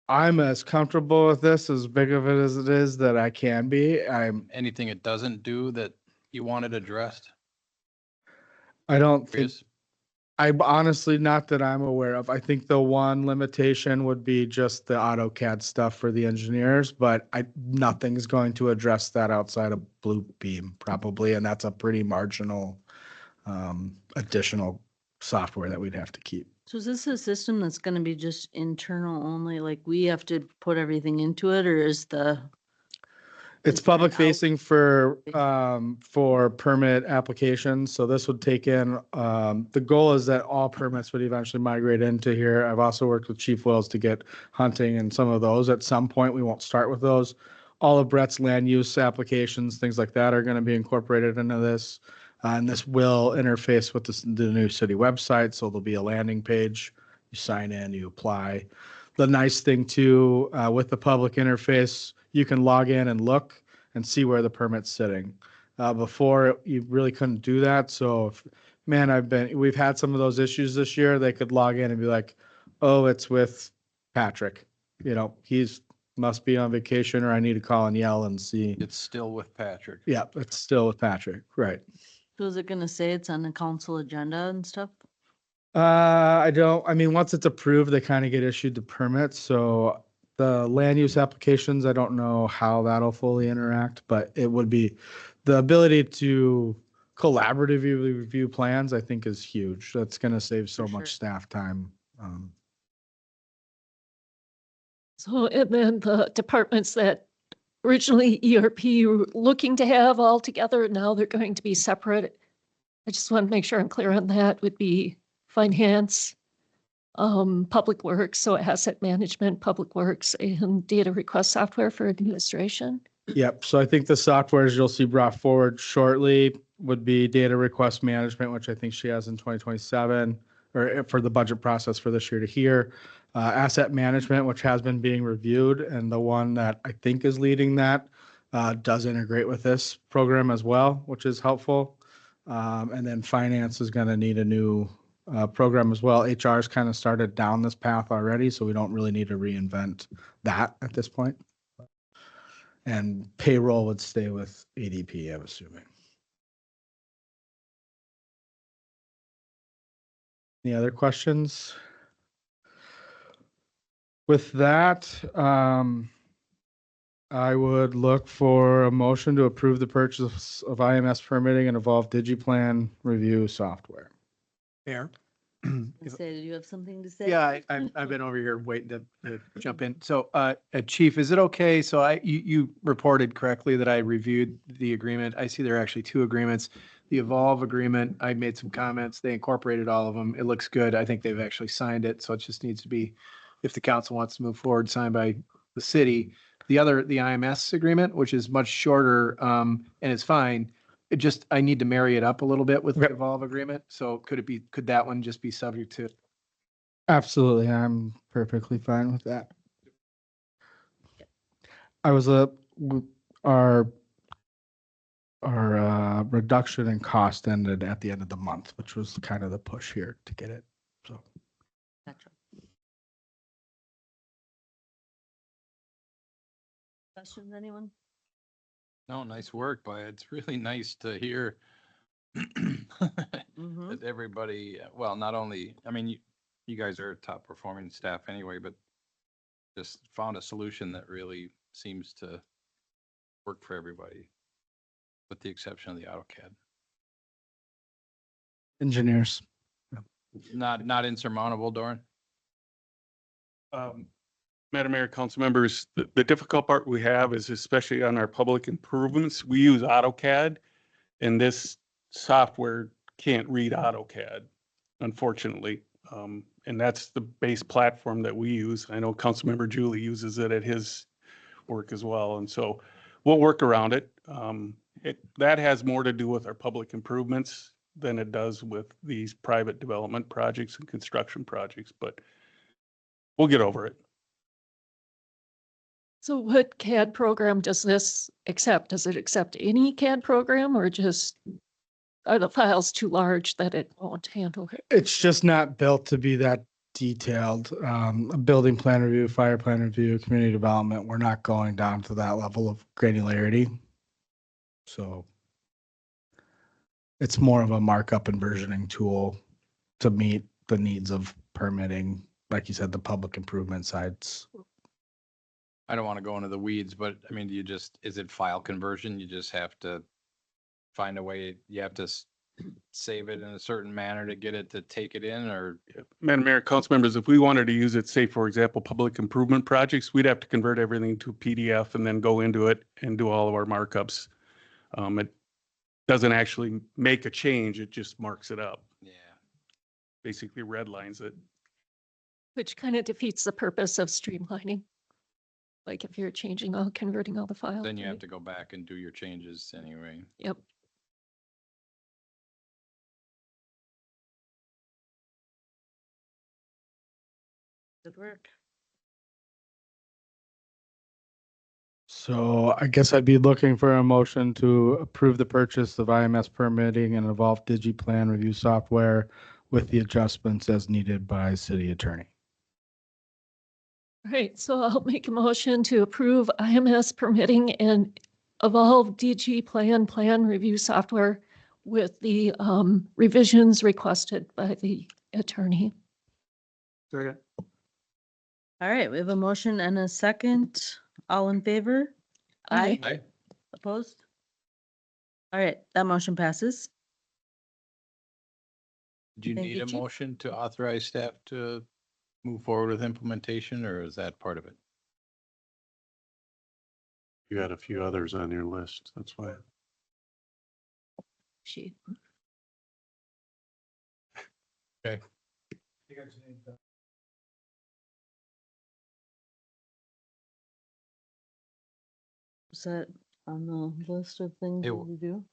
[SPEAKER 3] I'm as comfortable with this, as big of it as it is, that I can be.
[SPEAKER 8] Anything it doesn't do that you wanted addressed?
[SPEAKER 3] I don't think,
[SPEAKER 8] Curious?
[SPEAKER 3] I honestly, not that I'm aware of. I think the one limitation would be just the AutoCAD stuff for the engineers, but nothing's going to address that outside of Bluebeam probably, and that's a pretty marginal additional software that we'd have to keep.
[SPEAKER 2] So is this a system that's going to be just internal only? Like we have to put everything into it, or is the?
[SPEAKER 3] It's public facing for permit applications. So this would take in, the goal is that all permits would eventually migrate into here. I've also worked with Chief Wills to get hunting and some of those. At some point, we won't start with those. All of Brett's land use applications, things like that are going to be incorporated into this. And this will interface with the new city website. So there'll be a landing page. You sign in, you apply. The nice thing too, with the public interface, you can log in and look and see where the permit's sitting. Before, you really couldn't do that. So, we've had some of those issues this year. They could log in and be like, oh, it's with Patrick. He's must be on vacation, or I need to call and yell and see.
[SPEAKER 8] It's still with Patrick.
[SPEAKER 3] Yeah, it's still with Patrick. Right.
[SPEAKER 2] So is it going to say it's on the council agenda and stuff?
[SPEAKER 3] Once it's approved, they kind of get issued the permits. So the land use applications, I don't know how that'll fully interact, but it would be the ability to collaboratively review plans, I think is huge. That's going to save so much staff time.
[SPEAKER 5] So, and then the departments that originally ERP were looking to have all together, now they're going to be separate. I just want to make sure I'm clear on that. Would be finance, public works, so asset management, public works, and data request software for administration.
[SPEAKER 3] Yep. So I think the softwares you'll see brought forward shortly would be data request management, which I think she has in 2027, or for the budget process for this year to here. Asset management, which has been being reviewed, and the one that I think is leading that does integrate with this program as well, which is helpful. And then finance is going to need a new program as well. HR's kind of started down this path already, so we don't really need to reinvent that at this point. And payroll would stay with ADP, I'm assuming. Any other questions? With that, I would look for a motion to approve the purchase of IMS permitting and Evolve DigiPlan review software.
[SPEAKER 6] Mayor?
[SPEAKER 2] Did you have something to say?
[SPEAKER 6] Yeah, I've been over here waiting to jump in. So, Chief, is it okay? So you reported correctly that I reviewed the agreement. I see there are actually two agreements. The Evolve agreement, I made some comments. They incorporated all of them. It looks good. I think they've actually signed it. So it just needs to be, if the council wants to move forward, signed by the city. The IMS agreement, which is much shorter, and it's fine. I need to marry it up a little bit with the Evolve agreement. So could that one just be subject to
[SPEAKER 3] Absolutely, I'm perfectly fine with that. I was our reduction in cost ended at the end of the month, which was kind of the push here to get it. So
[SPEAKER 2] Gotcha. Questions, anyone?
[SPEAKER 8] No, nice work, but it's really nice to hear
[SPEAKER 2] Mm-hmm.
[SPEAKER 8] that everybody, well, not only, I mean, you guys are top performing staff anyway, but just found a solution that really seems to work for everybody, with the exception of the AutoCAD.
[SPEAKER 3] engineers.
[SPEAKER 8] Not insurmountable, Doran?
[SPEAKER 10] Madam Mayor, council members, the difficult part we have is especially on our public improvements, we use AutoCAD, and this software can't read AutoCAD, unfortunately. And that's the base platform that we use. I know Councilmember Julie uses it at his work as well, and so we'll work around it. That has more to do with our public improvements than it does with these private development projects and construction projects, but we'll get over it.
[SPEAKER 5] So what CAD program does this accept? Does it accept any CAD program or just are the files too large that it won't handle it?
[SPEAKER 3] It's just not built to be that detailed. A building plan review, fire plan review, community development, we're not going down to that level of granularity. So it's more of a markup and versioning tool to meet the needs of permitting, like you said, the public improvement sides.
[SPEAKER 8] I don't want to go into the weeds, but I mean, is it file conversion? You just have to find a way, you have to save it in a certain manner to get it to take it in, or?
[SPEAKER 10] Madam Mayor, council members, if we wanted to use it, say, for example, public improvement projects, we'd have to convert everything to PDF and then go into it and do all of our markups. It doesn't actually make a change, it just marks it up,
[SPEAKER 8] Yeah.
[SPEAKER 10] basically redlines it.
[SPEAKER 5] Which kind of defeats the purpose of streamlining. Like if you're converting all the files.
[SPEAKER 8] Then you have
[SPEAKER 5] right?
[SPEAKER 8] to go back and do your changes anyway.
[SPEAKER 5] Yep.
[SPEAKER 2] Good work.
[SPEAKER 3] So I guess I'd be looking for a motion to approve the purchase of IMS permitting and Evolve DigiPlan review software with the adjustments as needed by city attorney.
[SPEAKER 5] All right, so I'll make a motion to approve IMS permitting and Evolve DG plan review software with the revisions requested by the attorney.
[SPEAKER 4] Second.
[SPEAKER 2] All right, we have a motion and a second. All in favor? Aye.
[SPEAKER 8] Aye.
[SPEAKER 2] Opposed? All right, that motion passes.
[SPEAKER 8] Do you
[SPEAKER 2] Thank
[SPEAKER 8] need
[SPEAKER 2] you,
[SPEAKER 8] a
[SPEAKER 2] Chief.
[SPEAKER 8] motion to authorize staff to move forward with implementation, or is that part of it?
[SPEAKER 9] You had a few others on your list, that's why.
[SPEAKER 5] She.
[SPEAKER 8] Okay.
[SPEAKER 2] Is that on the list of things
[SPEAKER 8] It
[SPEAKER 2] to
[SPEAKER 8] w-
[SPEAKER 2] do?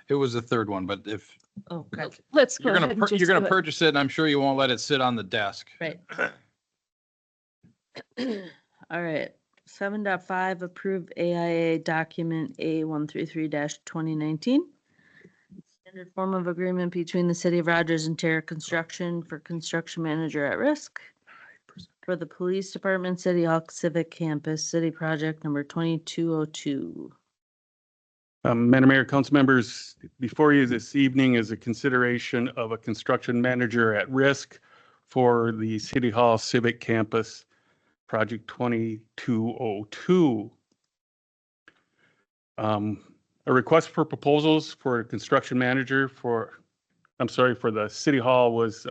[SPEAKER 8] It was the third one, but if
[SPEAKER 2] Oh, gotcha.
[SPEAKER 5] Let's go
[SPEAKER 8] you're
[SPEAKER 5] ahead
[SPEAKER 8] gonna,
[SPEAKER 5] and just
[SPEAKER 8] you're gonna
[SPEAKER 5] do it.
[SPEAKER 8] purchase it, and I'm sure you won't let it sit on the desk.
[SPEAKER 2] Right. All right, 7.5, approve AIA document A133-2019. Standard form of agreement between the city of Rogers and Terra Construction for construction manager at risk for the police department, City Hall Civic Campus, city project number 2202.
[SPEAKER 10] Madam Mayor, council members, before you this evening is a consideration of a construction manager at risk for the City Hall Civic Campus, Project 2202. A request for proposals for a construction manager for the City Hall was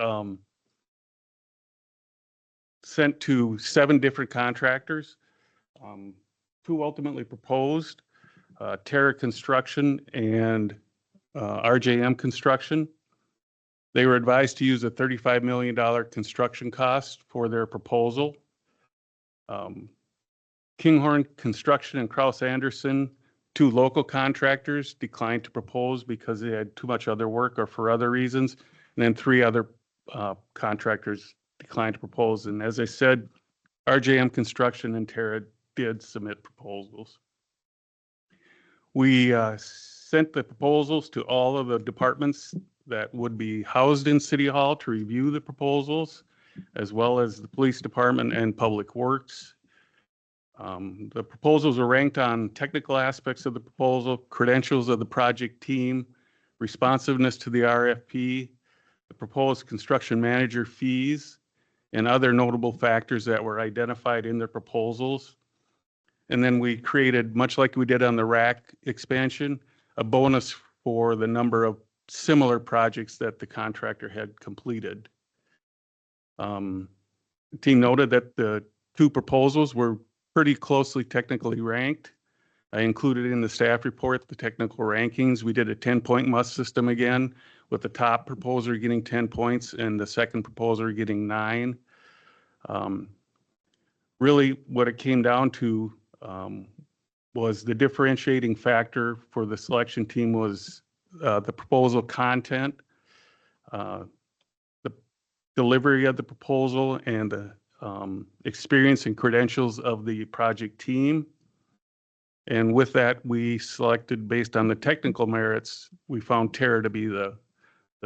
[SPEAKER 10] sent to 7 different contractors. 2 ultimately proposed. Terra Construction and RJM Construction. They were advised to use a $35 million construction cost for their proposal. Kinghorn Construction and Kraus Anderson, 2 local contractors, declined to propose because they had too much other work or for other reasons. And then 3 other contractors declined to propose. And as I said, RJM Construction and Terra did submit proposals. We sent the proposals to all of the departments that would be housed in City Hall to review the proposals, as well as the Police Department and Public Works. The proposals are ranked on technical aspects of the proposal, credentials of the project team, responsiveness to the RFP, the proposed construction manager fees, and other notable factors that were identified in the proposals. And then we created, much like we did on the rack expansion, a bonus for the number of similar projects that the contractor had completed. The team noted that the two proposals were pretty closely technically ranked. I included in the staff report the technical rankings. We did a 10-point must system again, with the top proposer getting 10 points and the second proposer getting 9. Really, what it came down to was the differentiating factor for the selection team was the proposal content, the delivery of the proposal, and the experience and credentials of the project team. And with that, we selected, based on the technical merits, we found Terra to be the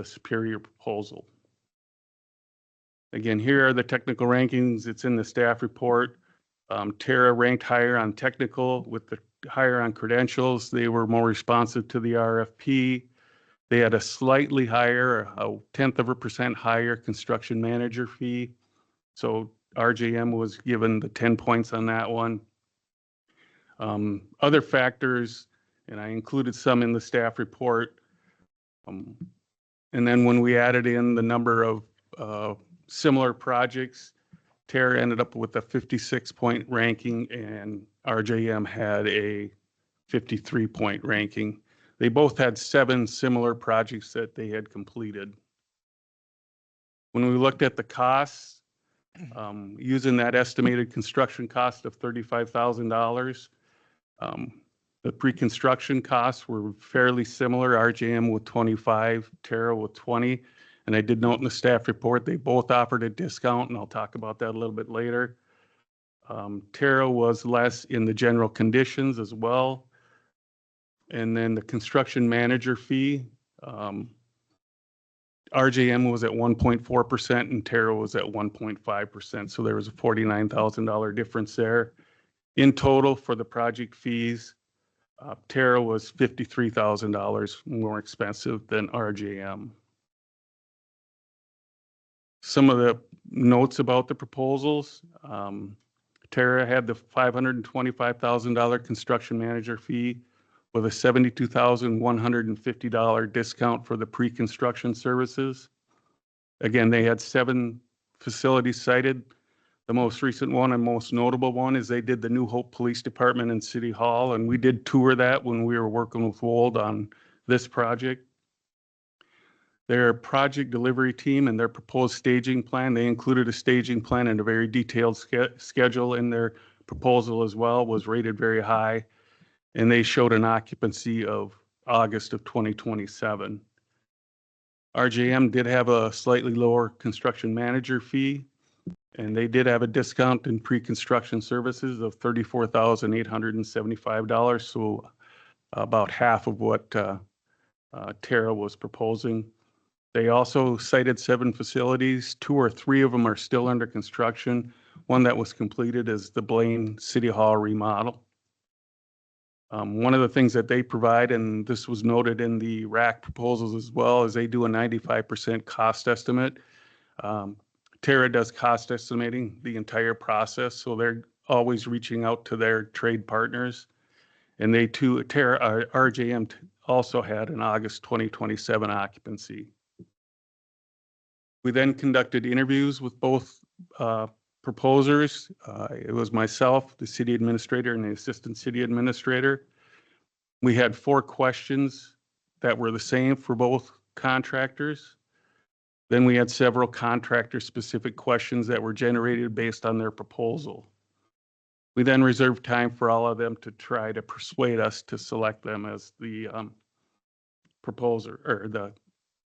[SPEAKER 10] superior proposal. Again, here are the technical rankings. It's in the staff report. Terra ranked higher on technical with the higher on credentials. They were more responsive to the RFP. They had a slightly higher, 0.1% higher construction manager fee. So RJM was given the 10 points on that one. Other factors, and I included some in the staff report. And then when we added in the number of similar projects, Terra ended up with a 56-point ranking and RJM had a 53-point ranking. They both had 7 similar projects that they had completed. When we looked at the costs, using that estimated construction cost of $35,000, the pre-construction costs were fairly similar, RJM with 25, Terra with 20. And I did note in the staff report, they both offered a discount, and I'll talk about that a little bit later. Terra was less in the general conditions as well. And then the construction manager fee, RJM was at 1.4% and Terra was at 1.5%. So there was a $49,000 difference there. In total for the project fees, Terra was $53,000 more expensive than RJM. Some of the notes about the proposals, Terra had the $525,000 construction manager fee with a $72,150 discount for the pre-construction services. Again, they had 7 facilities cited. The most recent one and most notable one is they did the New Hope Police Department in City Hall, and we did tour that when we were working with Wold on this project. Their project delivery team and their proposed staging plan, they included a staging plan and a very detailed schedule in their proposal as well, was rated very high. And they showed an occupancy of August of 2027. RJM did have a slightly lower construction manager fee, and they did have a discount in pre-construction services of $34,875, so about half of what Terra was proposing. They also cited 7 facilities. 2 or 3 of them are still under construction. One that was completed is the Blaine City Hall remodel. One of the things that they provide, and this was noted in the RAC proposals as well, is they do a 95% cost estimate. Terra does cost estimating the entire process, so they're always reaching out to their trade partners. And they too, Terra, RJM also had an August 2027 occupancy. We then conducted interviews with both proposers. It was myself, the city administrator, and the assistant city administrator. We had 4 questions that were the same for both contractors. Then we had several contractor-specific questions that were generated based on their proposal. We then reserved time for all of them to try to persuade us to select them as the proposer or the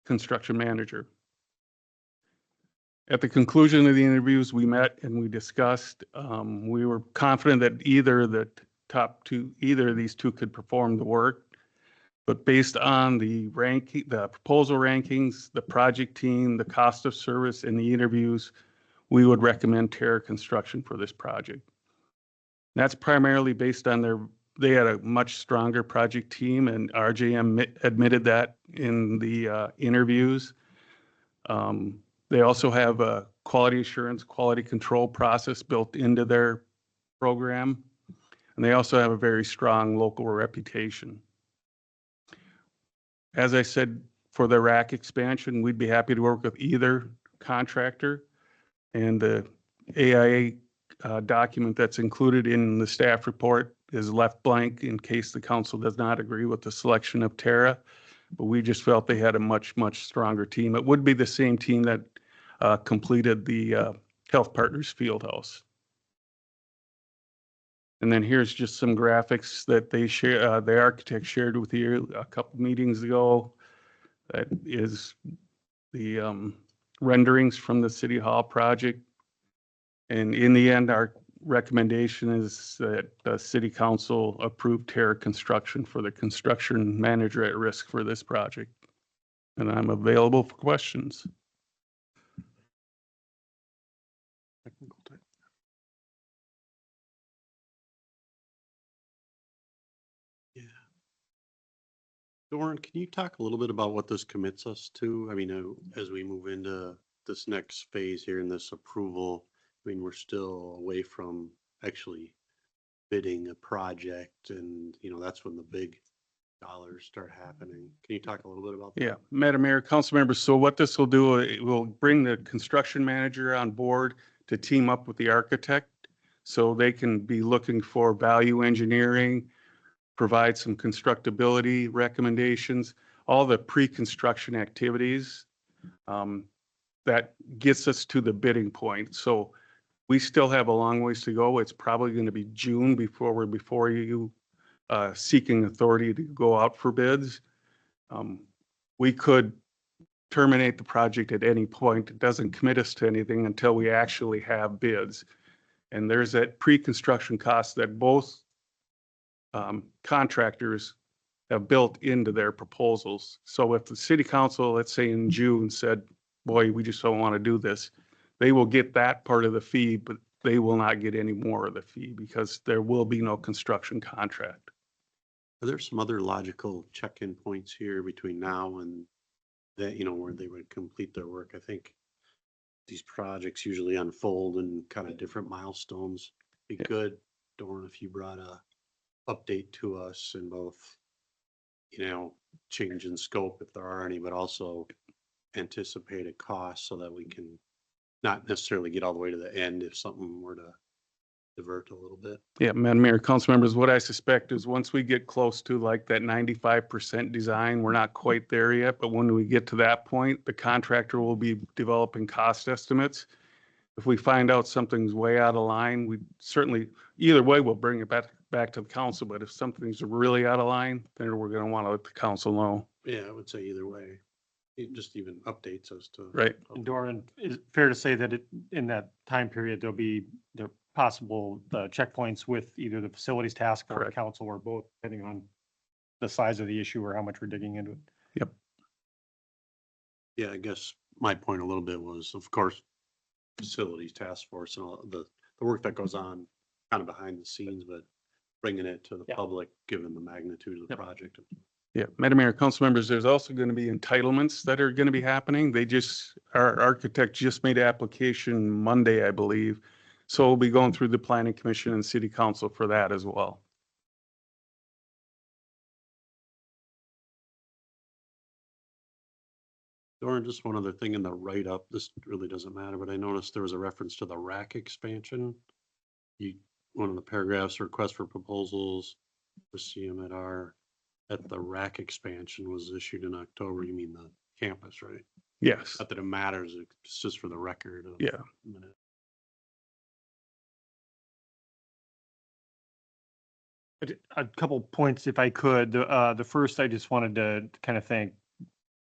[SPEAKER 10] construction manager. At the conclusion of the interviews, we met and we discussed. We were confident that either of these two could perform the work. But based on the proposal rankings, the project team, the cost of service, and the interviews, we would recommend Terra Construction for this project. That's primarily based on they had a much stronger project team, and RJM admitted that in the interviews. They also have a quality assurance, quality control process built into their program, and they also have a very strong local reputation. As I said, for the rack expansion, we'd be happy to work with either contractor, and the AIA document that's included in the staff report is left blank in case the council does not agree with the selection of Terra. But we just felt they had a much, much stronger team. It would be the same team that completed the Health Partners Fieldhouse. And then here's just some graphics that they share, the architect shared with you a couple meetings ago. That is the renderings from the City Hall project. And in the end, our recommendation is that the City Council approve Terra Construction for the construction manager at risk for this project. And I'm available for questions.
[SPEAKER 9] Yeah. Doran, can you talk a little bit about what this commits us to? I mean, as we move into this next phase here in this approval, I mean, we're still away from actually bidding a project, and, you know, that's when the big dollars start happening. Can you talk a little bit about that?
[SPEAKER 10] Yeah, Madam Mayor, council members. So what this will do, it will bring the construction manager on board to team up with the architect, so they can be looking for value engineering, provide some constructability recommendations, all the pre-construction activities that gets us to the bidding point. So we still have a long ways to go. It's probably going to be June before we're before you seeking authority to go out for bids. We could terminate the project at any point. It doesn't commit us to anything until we actually have bids. And there's that pre-construction cost that both contractors have built into their proposals. So if the city council, let's say in June, said, boy, we just don't want to do this, they will get that part of the fee, but they will not get any more of the fee because there will be no construction contract.
[SPEAKER 9] Are there some other logical check-in points here between now and that, you know, where they would complete their work? I think these projects usually unfold in kind of different milestones. Be good, Doran, if you brought a update to us in both, you know, change in scope if there are any, but also anticipated costs so that we can not necessarily get all the way to the end if something were to divert a little bit.
[SPEAKER 10] Yeah, Madam Mayor, council members, what I suspect is once we get close to like that 95% design, we're not quite there yet, but when we get to that point, the contractor will be developing cost estimates. If we find out something's way out of line, we certainly, either way, we'll bring it back to the council, but if something's really out of line, then we're going to want to let the council know.
[SPEAKER 9] Yeah, I would say either way. It just even updates us to.
[SPEAKER 10] Right.
[SPEAKER 1] And Doran, is it fair to say that in that time period, there'll be the possible checkpoints with either the facilities task or
[SPEAKER 10] Correct.
[SPEAKER 1] council or both, depending on the size of the issue or how much we're digging into it?
[SPEAKER 10] Yep.
[SPEAKER 9] Yeah, I guess my point a little bit was, of course, facilities task force and all the work that goes on kind of behind the scenes, but bringing it to the public, given the magnitude of the project.
[SPEAKER 10] Yeah, Madam Mayor, council members, there's also going to be entitlements that are going to be happening. Our architect just made application Monday, I believe. So we'll be going through the planning commission and city council for that as well.
[SPEAKER 9] Doran, just one other thing in the write-up, this really doesn't matter, but I noticed there was a reference to the rack expansion. One of the paragraphs, request for proposals for CMR at the rack expansion was issued in October. You mean the campus, right?
[SPEAKER 10] Yes.
[SPEAKER 9] Not that it matters, it's just for the record.
[SPEAKER 10] Yeah.
[SPEAKER 1] A couple points, if I could. The first, I just wanted to kind of thank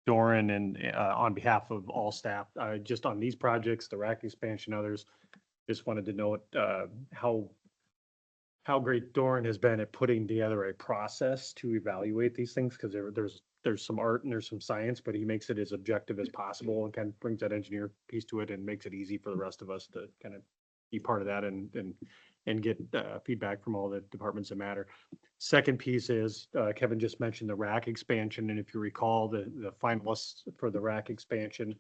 [SPEAKER 1] Doran and on behalf of all staff, just on these projects, the rack expansion, others, just wanted to note how great Doran has been at putting together a process to evaluate these things, because there's some art and there's some science, but he makes it as objective as possible and kind of brings that engineer piece to it and makes it easy for the rest of us to kind of be part of that and get feedback from all the departments that matter. Second piece is Kevin just mentioned the rack expansion, and if you recall, the finalists for the rack expansion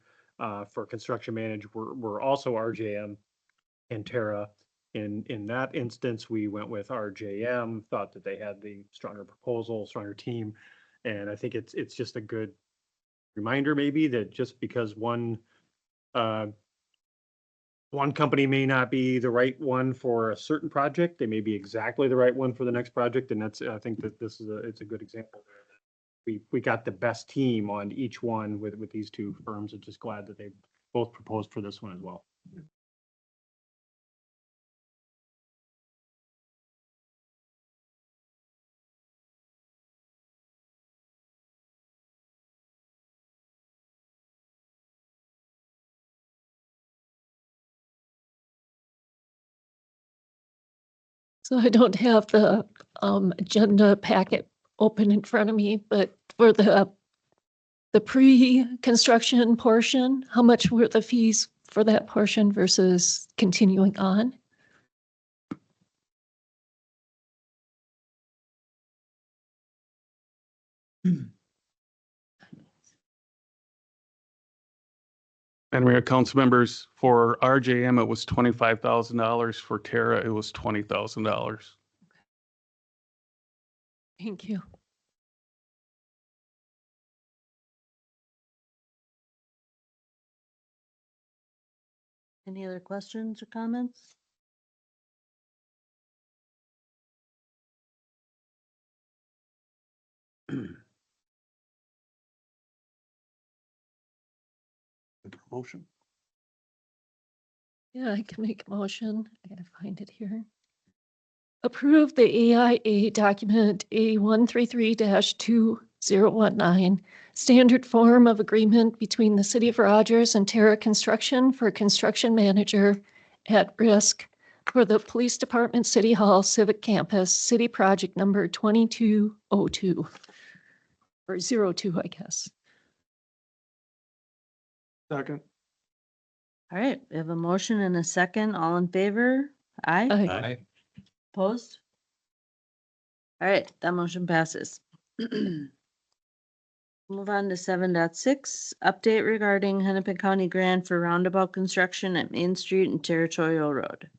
[SPEAKER 1] for construction manager were also RJM and Terra. In that instance, we went with RJM, thought that they had the stronger proposal, stronger team. And I think it's just a good reminder maybe that just because one company may not be the right one for a certain project, they may be exactly the right one for the next project. And I think that it's a good example there. We got the best team on each one with these two firms, and just glad that they both proposed for this one as well.
[SPEAKER 5] So I don't have the agenda packet open in front of me, but for the pre-construction portion, how much were the fees for that portion versus continuing on?
[SPEAKER 10] And we have council members for RJM, it was $25,000. For Terra, it was $20,000.
[SPEAKER 5] Thank you.
[SPEAKER 2] Any other questions or comments?
[SPEAKER 9] Promotion.
[SPEAKER 5] Yeah, I can make a motion. I gotta find it here. Approve the AIA document A133-2019, standard form of agreement between the City of Rogers and Terra Construction for construction manager at risk for the Police Department City Hall Civic Campus, City Project number 2202, or 02, I guess.
[SPEAKER 4] Second.
[SPEAKER 2] All right, we have a motion and a second. All in favor? Aye.
[SPEAKER 5] Aye.
[SPEAKER 2] Opposed? All right, that motion passes. Move on to 7.6, update regarding Hennepin County grant for roundabout construction at Main Street and Territorial Road.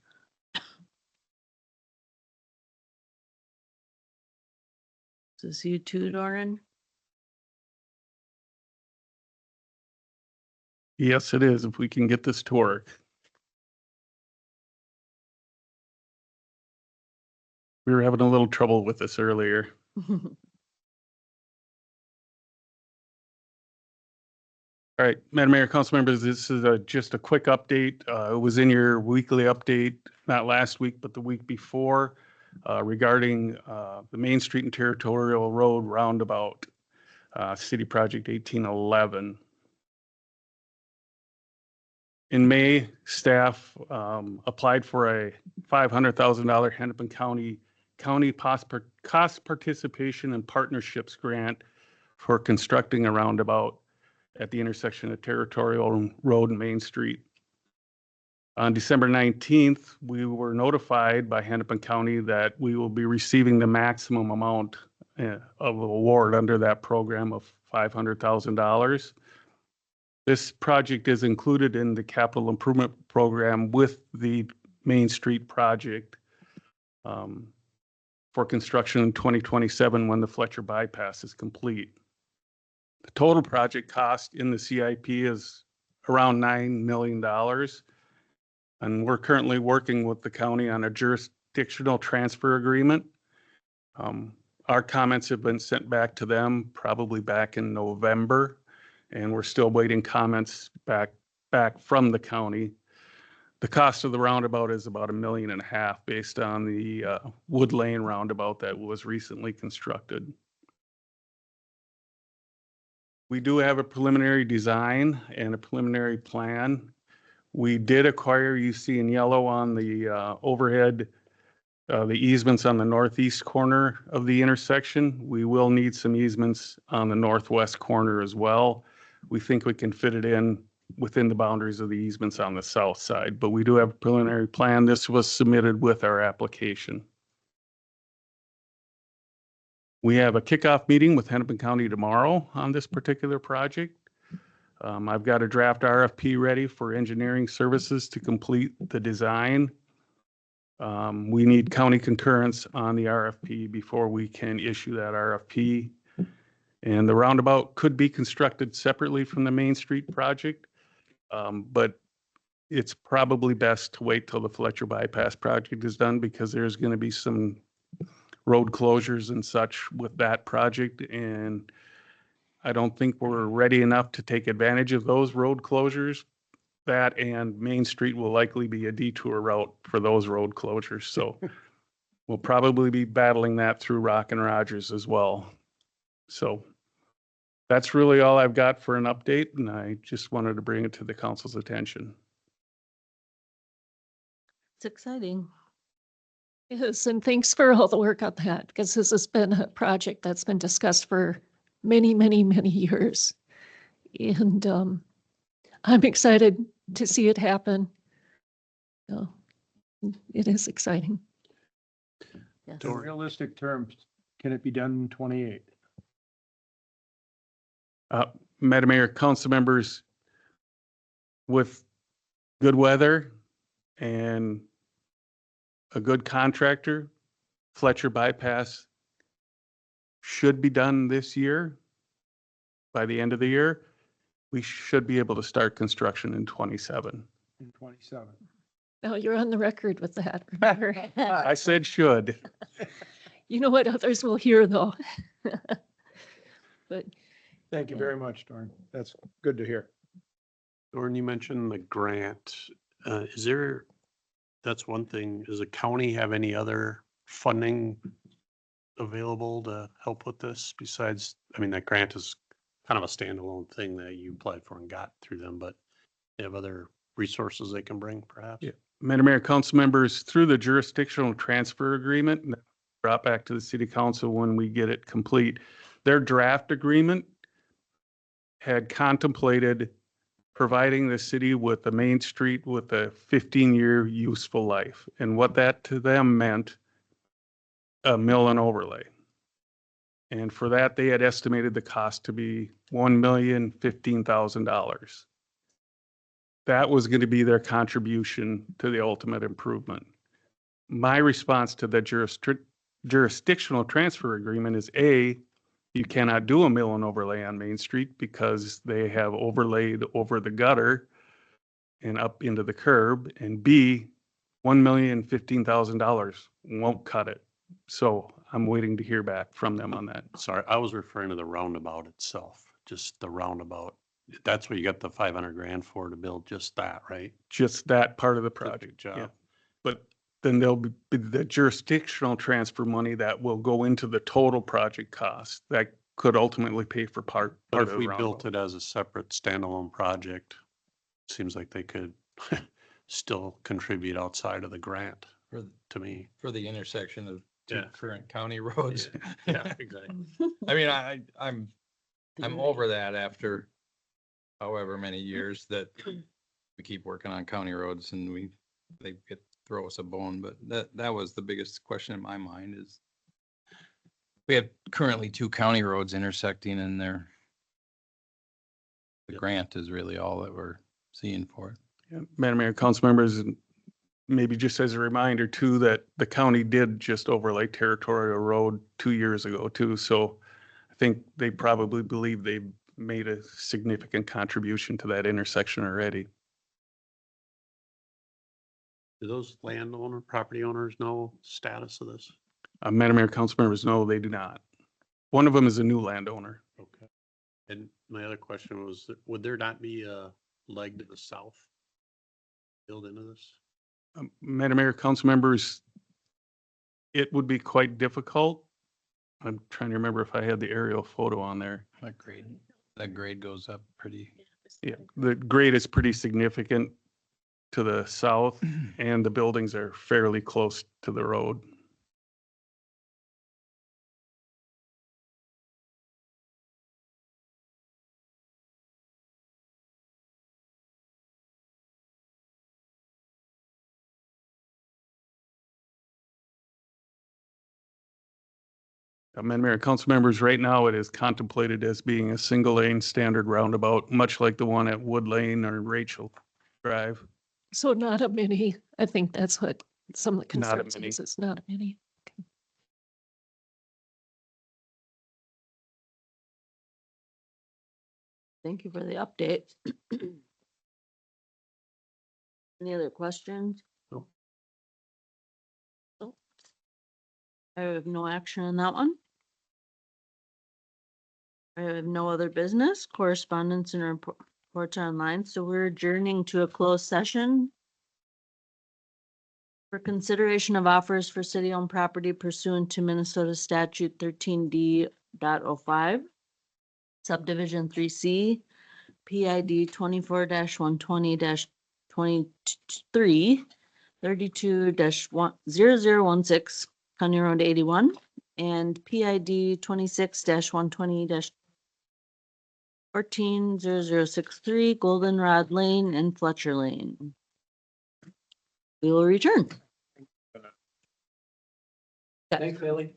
[SPEAKER 2] Is this you too, Doran?
[SPEAKER 10] Yes, it is, if we can get this to work. We were having a little trouble with this earlier. All right, Madam Mayor, council members, this is just a quick update. It was in your weekly update, not last week, but the week before, regarding the Main Street and Territorial Road roundabout, City Project 1811. In May, staff applied for a $500,000 Hennepin County cost participation and partnerships grant for constructing a roundabout at the intersection of Territorial Road and Main Street. On December 19th, we were notified by Hennepin County that we will be receiving the maximum amount of award under that program of $500,000. This project is included in the capital improvement program with the Main Street project for construction in 2027 when the Fletcher bypass is complete. The total project cost in the CIP is around $9 million. And we're currently working with the county on a jurisdictional transfer agreement. Our comments have been sent back to them probably back in November, and we're still waiting comments back from the county. The cost of the roundabout is about $1.5 million based on the Wood Lane roundabout that was recently constructed. We do have a preliminary design and a preliminary plan. We did acquire, you see in yellow on the overhead, the easements on the northeast corner of the intersection. We will need some easements on the northwest corner as well. We think we can fit it in within the boundaries of the easements on the south side, but we do have a preliminary plan. This was submitted with our application. We have a kickoff meeting with Hennepin County tomorrow on this particular project. I've got a draft RFP ready for engineering services to complete the design. We need county concurrence on the RFP before we can issue that RFP. And the roundabout could be constructed separately from the Main Street project, but it's probably best to wait till the Fletcher bypass project is done because there's going to be some road closures and such with that project. And I don't think we're ready enough to take advantage of those road closures. That and Main Street will likely be a detour route for those road closures. So we'll probably be battling that through Rock and Rogers as well. So that's really all I've got for an update, and I just wanted to bring it to the council's attention.
[SPEAKER 2] It's exciting.
[SPEAKER 5] Yes, and thanks for all the work on that, because this has been a project that's been discussed for many, many, many years. And I'm excited to see it happen. So it is exciting.
[SPEAKER 2] Yes.
[SPEAKER 4] In realistic terms, can it be done in 28?
[SPEAKER 10] Madam Mayor, council members, with good weather and a good contractor, Fletcher bypass should be done this year. By the end of the year, we should be able to start construction in 27.
[SPEAKER 4] In 27.
[SPEAKER 5] Now you're on the record with that, remember?
[SPEAKER 10] I said should.
[SPEAKER 5] You know what others will hear though. But
[SPEAKER 4] Thank you very much, Dorn. That's good to hear.
[SPEAKER 9] Lauren, you mentioned the grant. Is there, that's one thing, does the county have any other funding available to help with this besides, I mean, that grant is kind of a standalone thing that you applied for and got through them, but they have other resources they can bring perhaps?
[SPEAKER 10] Yeah. Madam Mayor, council members, through the jurisdictional transfer agreement, and brought back to the city council when we get it complete, their draft agreement had contemplated providing the city with the Main Street with a 15-year useful life. And what that to them meant, a mill and overlay. And for that, they had estimated the cost to be $1,015,000. That was going to be their contribution to the ultimate improvement. My response to the jurisdictional transfer agreement is A, you cannot do a mill and overlay on Main Street because they have overlaid over the gutter and up into the curb. And B, $1,015,000 won't cut it. So I'm waiting to hear back from them on that.
[SPEAKER 9] Sorry, I was referring to the roundabout itself, just the roundabout. That's what you got the 500 grand for to build, just that, right?
[SPEAKER 10] Just that part of the project.
[SPEAKER 9] Job.
[SPEAKER 10] Yeah. But then there'll be the jurisdictional transfer money that will go into the total project cost that could ultimately pay for part
[SPEAKER 9] But
[SPEAKER 10] of
[SPEAKER 9] if
[SPEAKER 10] the
[SPEAKER 9] we
[SPEAKER 10] roundabout.
[SPEAKER 9] built it as a separate standalone project, seems like they could still contribute outside of the grant
[SPEAKER 8] For,
[SPEAKER 9] to me.
[SPEAKER 8] for the intersection of two
[SPEAKER 9] Yeah.
[SPEAKER 8] current county roads.
[SPEAKER 9] Yeah, exactly.
[SPEAKER 8] I mean, I'm over that after however many years that we keep working on county roads and they throw us a bone, but that was the biggest question in my mind is we have currently two county roads intersecting and the grant is really all that we're seeing for it.
[SPEAKER 10] Yeah. Madam Mayor, council members, and maybe just as a reminder too, that the county did just overlay Territorial Road 2 years ago too. So I think they probably believe they made a significant contribution to that intersection already.
[SPEAKER 9] Do those property owners know status of this?
[SPEAKER 10] Madam Mayor, council members, no, they do not. One of them is a new landowner.
[SPEAKER 9] Okay. And my other question was, would there not be a leg to the south built into this?
[SPEAKER 10] Madam Mayor, council members, it would be quite difficult. I'm trying to remember if I had the aerial photo on there.
[SPEAKER 8] Agreed. That grade goes up pretty.
[SPEAKER 10] Yeah, the grade is pretty significant to the south and the buildings are fairly close to the road. Mayor and council members, right now it is contemplated as being a single lane standard roundabout, much like the one at Wood Lane or Rachel Drive.
[SPEAKER 5] So not a mini. I think that's what some of the
[SPEAKER 10] Not a
[SPEAKER 5] concerns
[SPEAKER 10] mini.
[SPEAKER 5] is. It's not a mini.
[SPEAKER 2] Thank you for the update. Any other questions?
[SPEAKER 9] No.
[SPEAKER 2] Nope. I have no action on that one. I have no other business, correspondence and reports online, so we're adjourning to a closed session for consideration of offers for city-owned property pursuant to Minnesota statute 13D.05, subdivision 3C, PID 24-120-23, 32-0016, County Road 81, and PID 26-120-140063, Goldenrod Lane and Fletcher Lane. We will return.
[SPEAKER 6] Thanks, Bailey.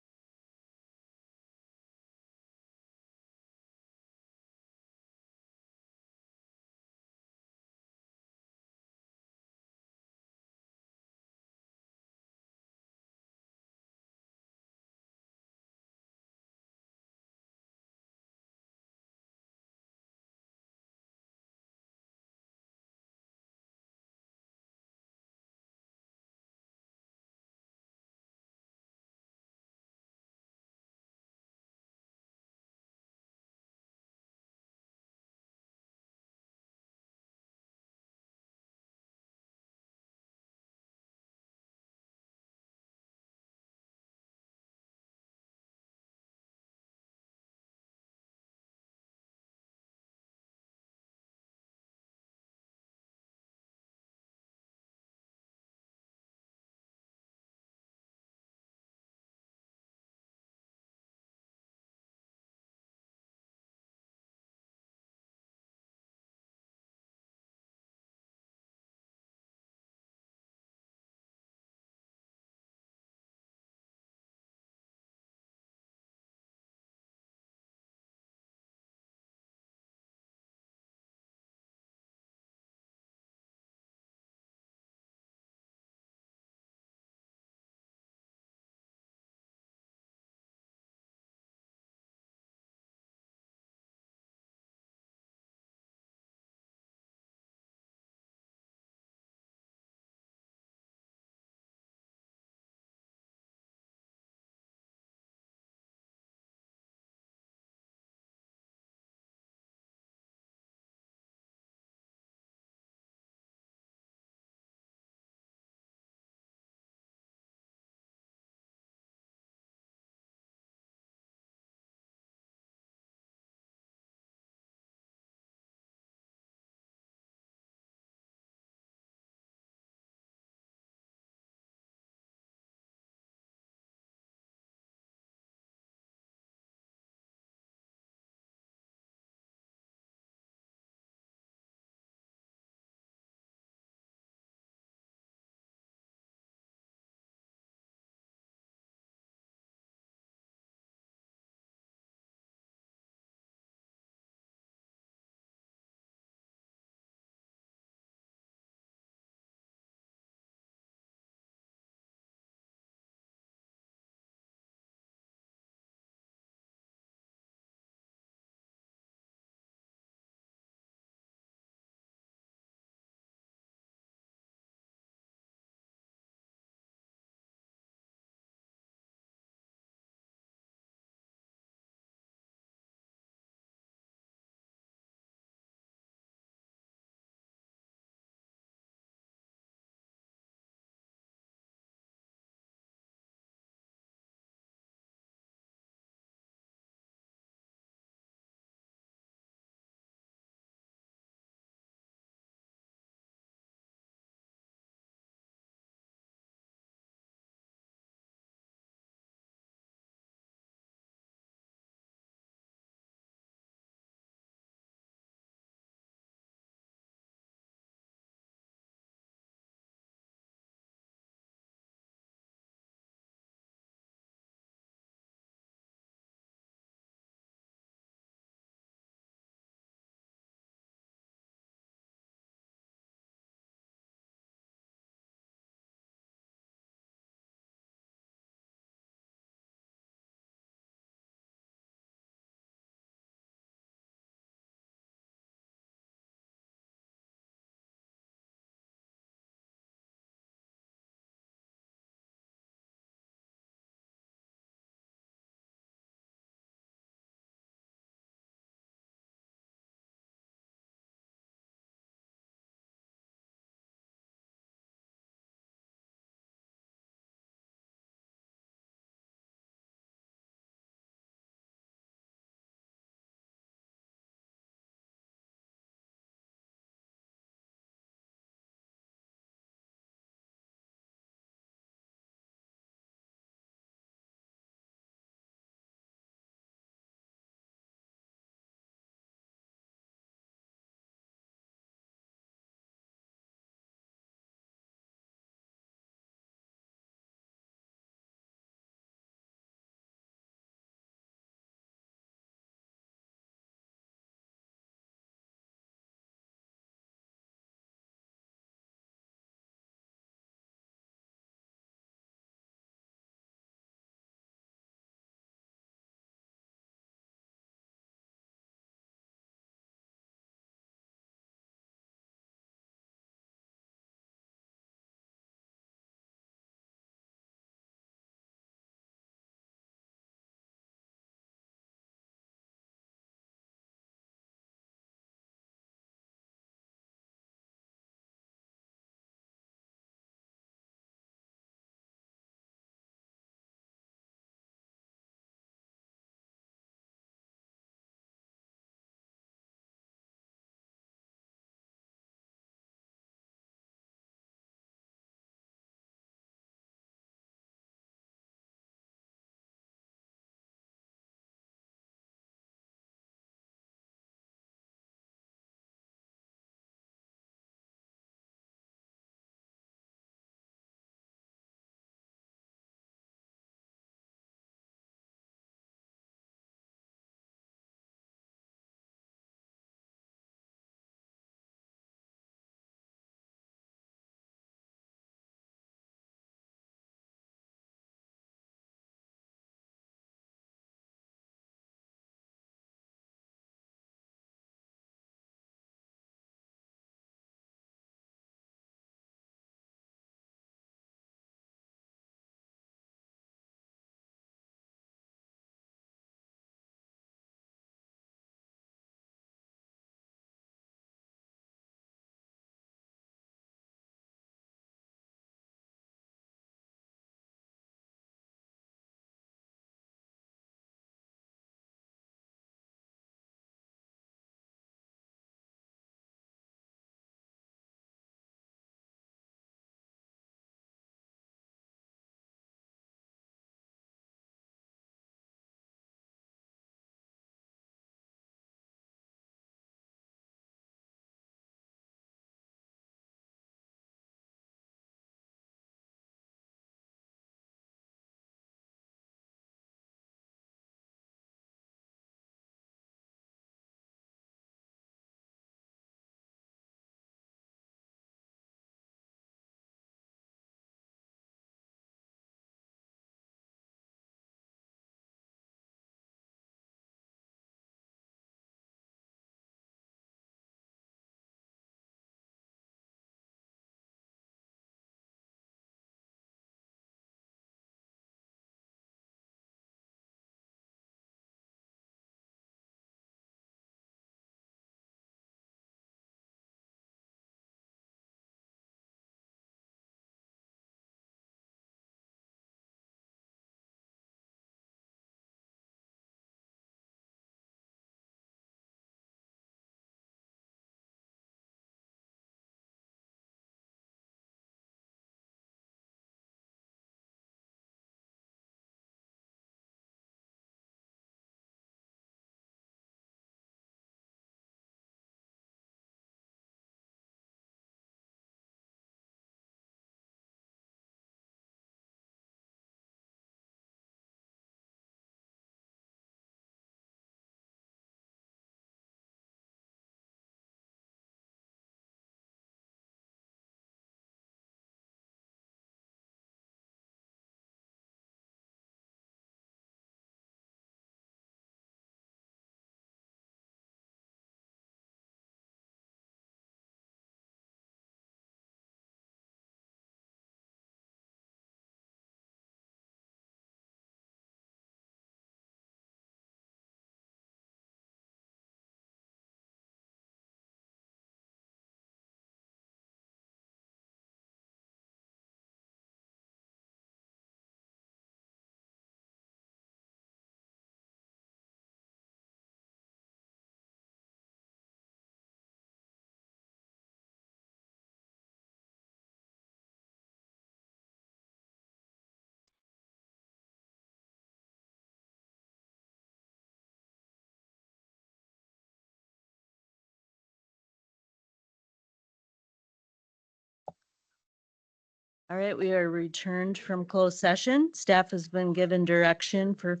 [SPEAKER 2] All right, we are returned from closed session. Staff has been given direction for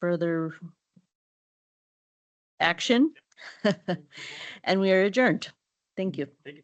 [SPEAKER 2] further action. And we are adjourned. Thank you.
[SPEAKER 1] Thank you.